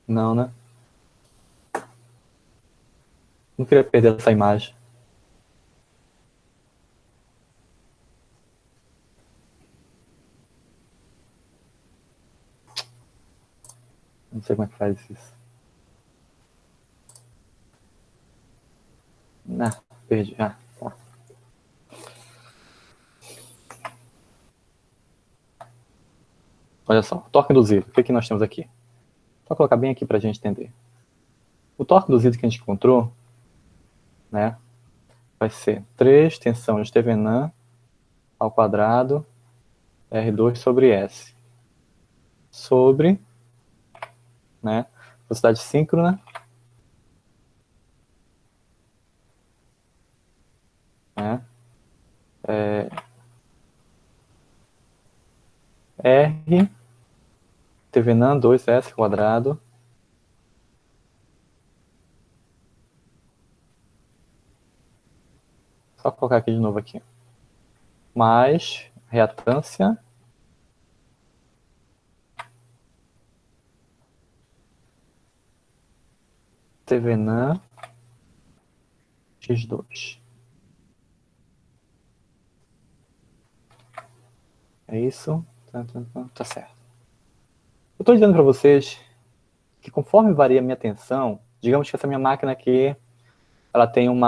Não, né? Não queria perder essa imagem. Não sei como é que faz isso. Ah, perdi. Ah, tá. Olha só, torque induzido. O que nós temos aqui? Vou colocar bem aqui para a gente entender. O torque induzido que a gente encontrou, né, vai ser 3 tensão de Thevenin ao quadrado R2 sobre S. Sobre, né, velocidade síncrona, né, R Thevenin 2S quadrado só colocar aqui de novo aqui, mais reatância Thevenin x2. É isso? Tá certo. Eu estou dizendo para vocês que conforme varia a minha tensão, digamos que essa minha máquina aqui, ela tem um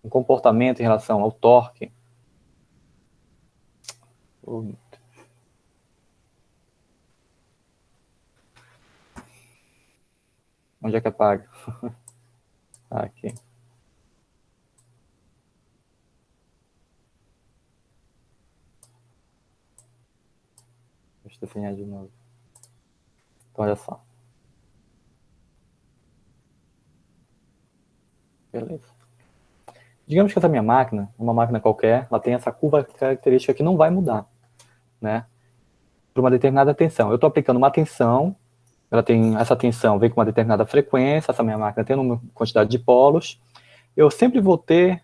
comportamento em relação ao torque. Onde é que apaga? Aqui. Deixa eu desenhar de novo. Então, olha só. Beleza. Digamos que essa minha máquina, uma máquina qualquer, ela tem essa curva característica que não vai mudar, né? Por uma determinada tensão. Eu estou aplicando uma tensão, ela tem essa tensão, vem com uma determinada frequência, essa minha máquina tem uma quantidade de polos. Eu sempre vou ter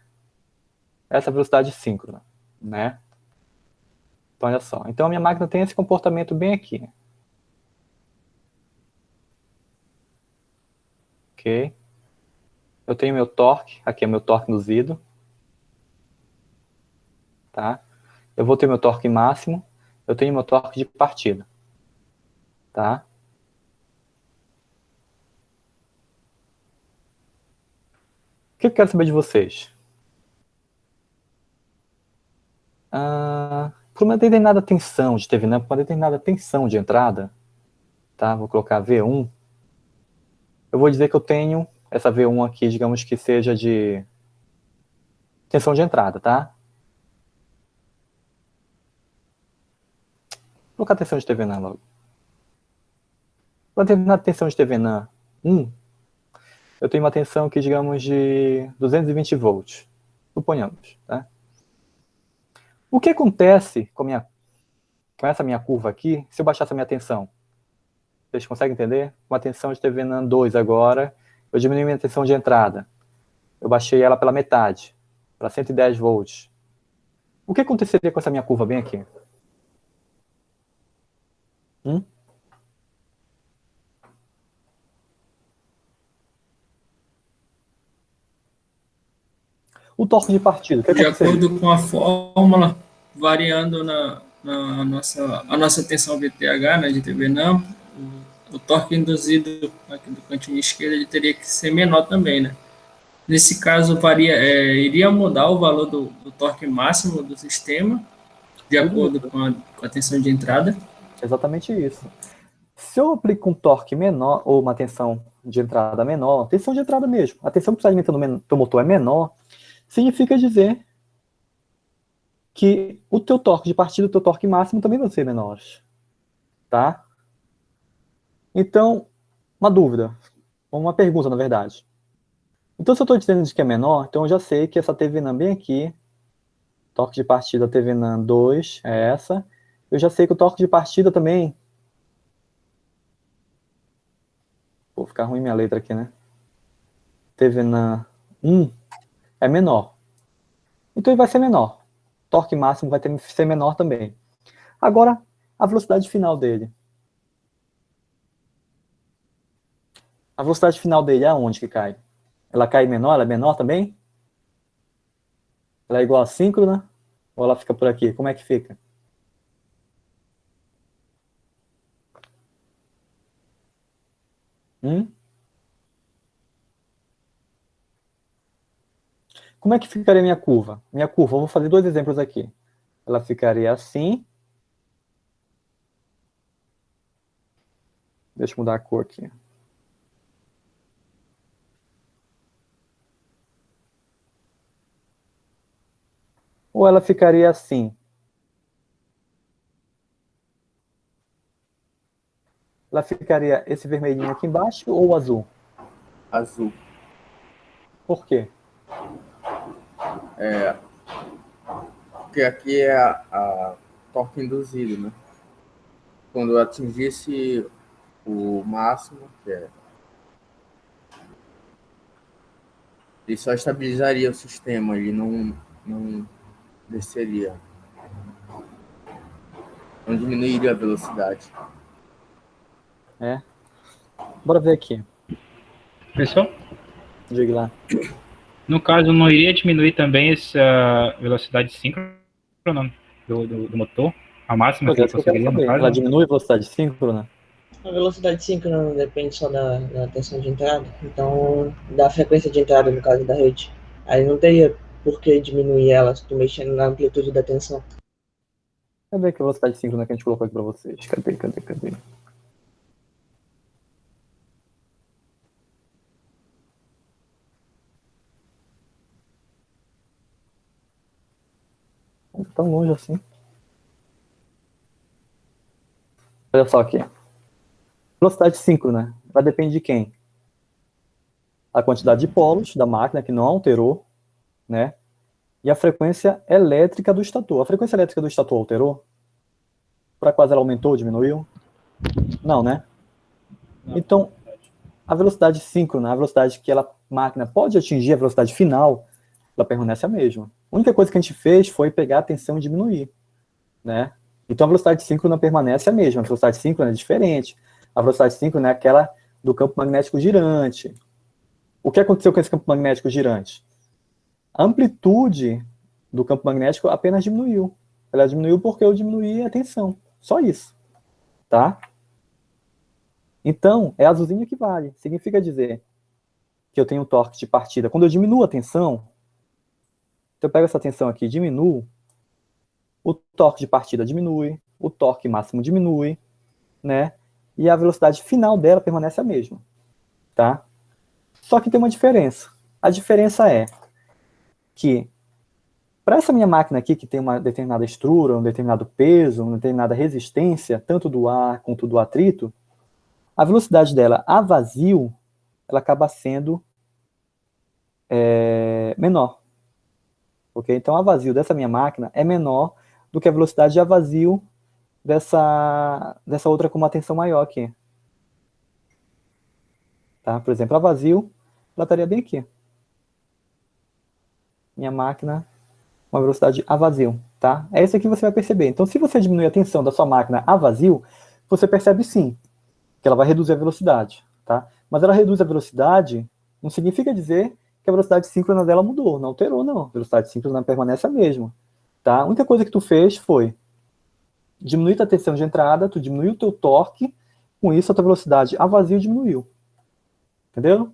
essa velocidade síncrona, né? Então, olha só. Então, a minha máquina tem esse comportamento bem aqui. Ok? Eu tenho meu torque, aqui é meu torque induzido. Tá? Eu vou ter meu torque máximo, eu tenho meu torque de partida. Tá? O que eu quero saber de vocês? Por uma determinada tensão de Thevenin, por uma determinada tensão de entrada, tá? Vou colocar V1. Eu vou dizer que eu tenho essa V1 aqui, digamos que seja de tensão de entrada, tá? Vou colocar tensão de Thevenin logo. Para determinada tensão de Thevenin 1, eu tenho uma tensão aqui, digamos, de 220 volts. Suponhamos, tá? O que acontece com essa minha curva aqui, se eu baixar essa minha tensão? Vocês conseguem entender? Uma tensão de Thevenin 2 agora, eu diminui minha tensão de entrada. Eu baixei ela pela metade, para 110 volts. O que aconteceria com essa minha curva bem aqui? O torque de partida, o que De aconteceria? acordo com a fórmula, variando a nossa tensão VTH, né, de Thevenin, o torque induzido aqui do cantinho esquerdo ele teria que ser menor também, né? Nesse caso, iria mudar o valor do torque máximo do sistema, de acordo com a tensão de entrada. Exatamente isso. Se eu aplico um torque menor, ou uma tensão de entrada menor, tensão de entrada mesmo, a tensão que está alimentando o teu motor é menor, significa dizer que o teu torque de partida e o teu torque máximo também vão ser menores. Tá? Então, uma dúvida, uma pergunta, na verdade. Então, se eu estou dizendo que é menor, então eu já sei que essa Thevenin bem aqui, torque de partida Thevenin 2 é essa. Eu já sei que o torque de partida também... Vou ficar ruim minha letra aqui, né? Thevenin 1 é menor. Então ele vai ser menor. Torque máximo vai ser menor também. Agora, a velocidade final dele. A velocidade final dele, aonde que cai? Ela cai menor? Ela é menor também? Ela é igual a síncrona? Ou ela fica por aqui? Como é que fica? Como é que ficaria minha curva? Minha curva, eu vou fazer 2 exemplos aqui. Ela ficaria assim. Deixa eu mudar a cor aqui. Ou ela ficaria assim. Ela ficaria esse vermelhinho aqui embaixo ou azul? Azul. Por quê? Porque aqui é a torque induzido, né? Quando eu atingisse o máximo, ele só estabilizaria o sistema, ele não desceria. Não diminuiria a velocidade. Bora ver aqui. Pessoal, Diga lá. no caso, não iria diminuir também essa velocidade síncrona do motor? A máxima Pois que é, ele isso que eu quero conseguiria, no saber. Ela caso? diminui a velocidade síncrona? A velocidade síncrona não depende só da tensão de entrada, então da frequência de entrada, no caso da rede. Aí não teria por que diminuir ela se tu mexendo na amplitude da tensão. Cadê que a velocidade síncrona que a gente colocou aqui para vocês? Cadê? Tão longe assim. Olha só aqui. Velocidade síncrona vai depender de quem? A quantidade de polos da máquina, que não alterou, né? E a frequência elétrica do estator. A frequência elétrica do estator alterou? Para quase ela aumentou ou diminuiu? Não, né? Então, a velocidade síncrona, a velocidade que a máquina pode atingir, a velocidade final, ela permanece a mesma. A única coisa que a gente fez foi pegar a tensão e diminuir, né? Então a velocidade síncrona permanece a mesma. A velocidade síncrona é diferente. A velocidade síncrona é aquela do campo magnético girante. O que aconteceu com esse campo magnético girante? A amplitude do campo magnético apenas diminuiu. Ela diminuiu porque eu diminuí a tensão. Só isso. Tá? Então, é azulzinho que vale. Significa dizer que eu tenho um torque de partida. Quando eu diminuo a tensão, então eu pego essa tensão aqui e diminuo, o torque de partida diminui, o torque máximo diminui, né? E a velocidade final dela permanece a mesma. Tá? Só que tem uma diferença. A diferença é que, para essa minha máquina aqui, que tem uma determinada estrutura, um determinado peso, uma determinada resistência, tanto do ar quanto do atrito, a velocidade dela a vazio, ela acaba sendo menor. Ok? Então, a vazio dessa minha máquina é menor do que a velocidade a vazio dessa outra com uma tensão maior aqui. Tá? Por exemplo, a vazio, ela estaria bem aqui. Minha máquina, uma velocidade a vazio. Tá? É isso aqui que você vai perceber. Então, se você diminuir a tensão da sua máquina a vazio, você percebe sim que ela vai reduzir a velocidade. Tá? Mas ela reduz a velocidade, não significa dizer que a velocidade síncrona dela mudou, não alterou, não. A velocidade síncrona permanece a mesma. Tá? A única coisa que tu fez foi diminuir a tensão de entrada, tu diminuiu o teu torque, com isso a tua velocidade a vazio diminuiu. Entendeu?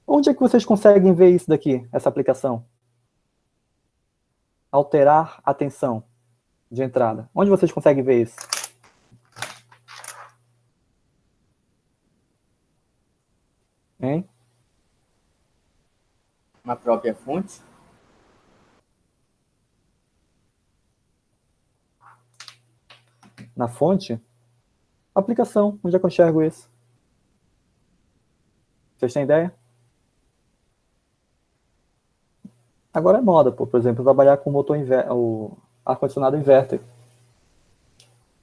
Onde é que vocês conseguem ver isso daqui, essa aplicação? Alterar a tensão de entrada. Onde vocês conseguem ver isso? Hein? Na própria fonte? Na fonte? Aplicação. Onde é que eu enxergo isso? Vocês têm ideia? Agora é moda, pô. Por exemplo, trabalhar com o ar-condicionado inverter.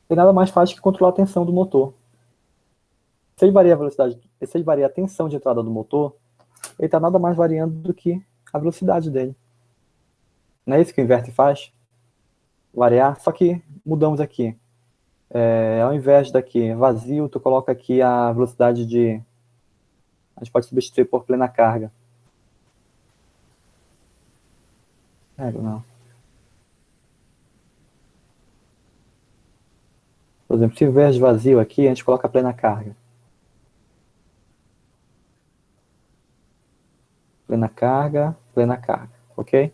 Tem nada mais fácil que controlar a tensão do motor. Se ele varia a velocidade, se ele varia a tensão de entrada do motor, ele está nada mais variando do que a velocidade dele. Não é isso que o inverter faz? Variar, só que mudamos aqui. Ao invés daqui vazio, tu coloca aqui a velocidade de... A gente pode substituir por plena carga. Não. Por exemplo, se ao invés de vazio aqui, a gente coloca plena carga. plena carga, ok?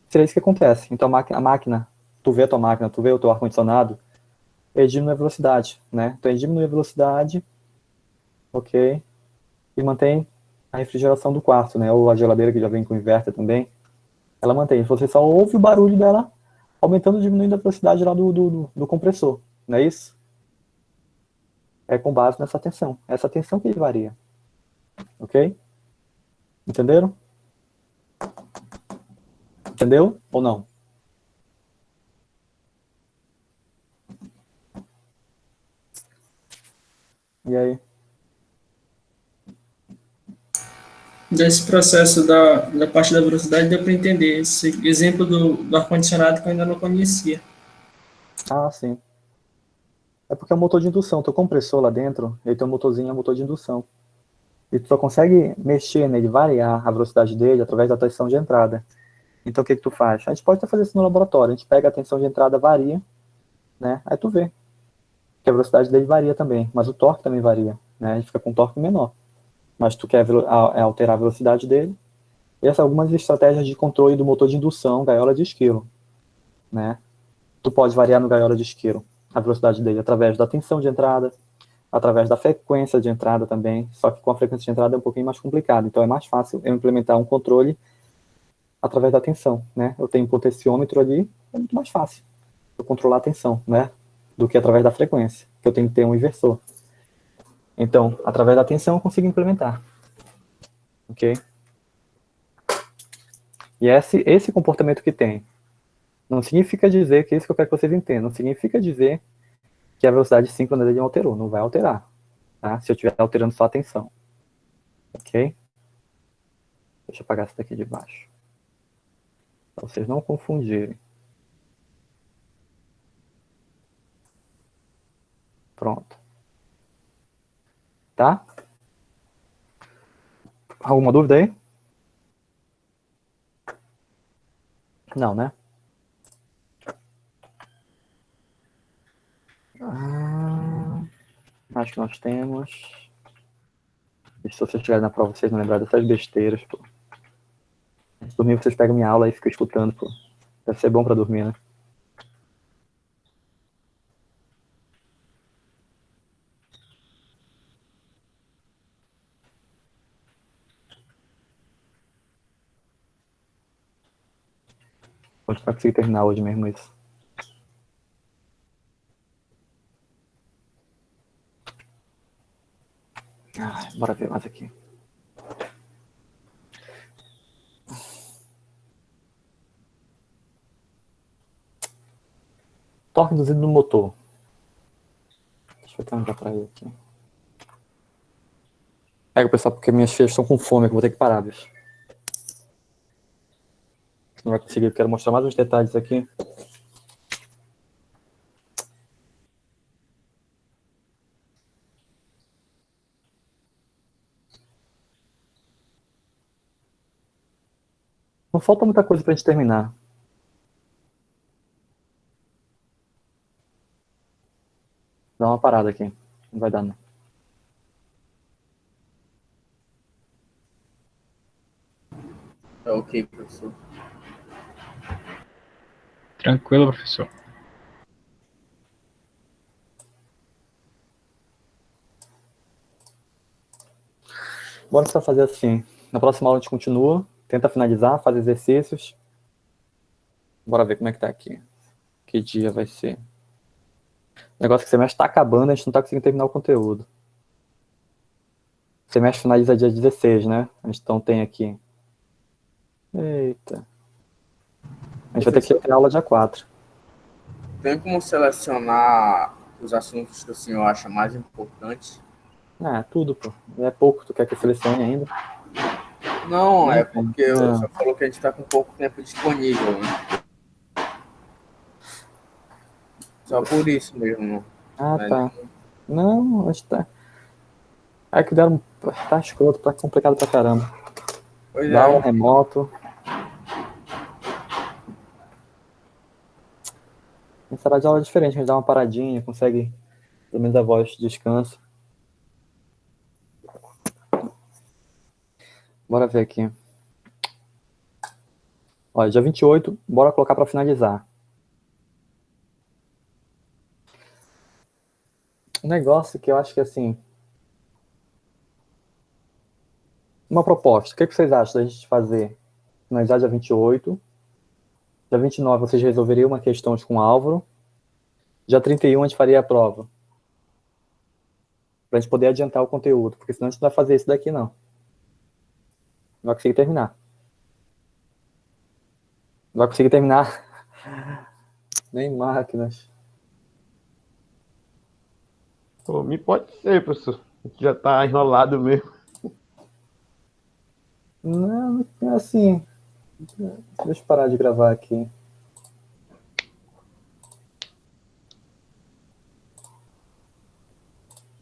Seria isso que acontece. Então a máquina, tu vê a tua máquina, tu vê o teu ar-condicionado, ele diminui a velocidade, né? Então ele diminui a velocidade, ok? E mantém a refrigeração do quarto, né? Ou a geladeira que já vem com inverter também, ela mantém. Você só ouve o barulho dela aumentando ou diminuindo a velocidade lá do compressor, não é isso? É com base nessa tensão. Essa tensão que ele varia, ok? Entenderam? Entendeu ou não? E aí? Desse processo da parte da velocidade deu para entender. Esse exemplo do ar-condicionado que eu ainda não conhecia. Ah, sim. É porque é um motor de indução. Teu compressor lá dentro, ele tem um motorzinho, é um motor de indução. E tu só consegue mexer nele, variar a velocidade dele através da tensão de entrada. Então o que tu faz? A gente pode até fazer isso no laboratório. A gente pega a tensão de entrada, varia, né? Aí tu vê que a velocidade dele varia também, mas o torque também varia, né? A gente fica com um torque menor. Mas tu quer alterar a velocidade dele. E essas são algumas estratégias de controle do motor de indução, gaiola de esquilo, né? Tu pode variar no gaiola de esquilo a velocidade dele através da tensão de entrada, através da frequência de entrada também, só que com a frequência de entrada é um pouquinho mais complicado, então é mais fácil eu implementar um controle através da tensão, né? Eu tenho um potenciômetro ali, é muito mais fácil eu controlar a tensão, né? Do que através da frequência, que eu tenho que ter um inversor. Então, através da tensão eu consigo implementar, ok? E esse comportamento que tem, não significa dizer que é isso que eu quero que vocês entendam, não significa dizer que a velocidade síncrona dele alterou, não vai alterar, tá? Se eu estiver alterando só a tensão, ok? Deixa eu apagar essa daqui de baixo, para vocês não confundirem. Pronto. Tá? Alguma dúvida aí? Não, né? Acho que nós temos. E se vocês chegarem na prova, vocês não lembrarem dessas besteiras, pô. Dormir, vocês pegam minha aula e ficam escutando, pô. Deve ser bom pra dormir, né? Pode conseguir terminar hoje mesmo isso. Bora ver mais aqui. Torque induzido no motor. Deixa eu tentar pra ele aqui. Pega, pessoal, porque minhas filhas estão com fome, que eu vou ter que parar, bicho. Não vai conseguir, eu quero mostrar mais uns detalhes aqui. Não falta muita coisa pra gente terminar. Dá uma parada aqui. Não vai dar, não. Tá ok, professor. Tranquilo, professor. Bora só fazer assim. Na próxima aula a gente continua. Tenta finalizar, faz exercícios. Bora ver como é que tá aqui. Que dia vai ser. O negócio que o semestre tá acabando, a gente não tá conseguindo terminar o conteúdo. O semestre finaliza dia 16, né? A gente então tem aqui. Eita. A gente vai ter que ter aula dia 4. Tem como selecionar os assuntos que o senhor acha mais importantes? Ah, tudo, pô. É pouco, tu quer que eu selecione ainda? Não, é porque o senhor falou que a gente está com pouco tempo disponível, né? Só por isso mesmo. Ah, tá. Não, acho que tá. É que deram. Tá escroto, tá complicado pra caramba. Pois Dá é. aula remoto. Em sala de aula é diferente, a gente dá uma paradinha, consegue, pelo menos a voz descansa. Bora ver aqui. Olha, dia 28, bora colocar para finalizar. Um negócio que eu acho que, assim... Uma proposta. O que vocês acham da gente fazer? Finalizar dia 28. Dia 29, vocês resolveriam uma questão com o Álvaro. Dia 31, a gente faria a prova. Pra gente poder adiantar o conteúdo. Porque senão a gente não vai fazer isso daqui, não. Não vai conseguir terminar. Não vai conseguir terminar. Nem máquinas. Por mim pode ser, professor. A gente já tá enrolado mesmo. Não, é assim. Deixa eu parar de gravar aqui.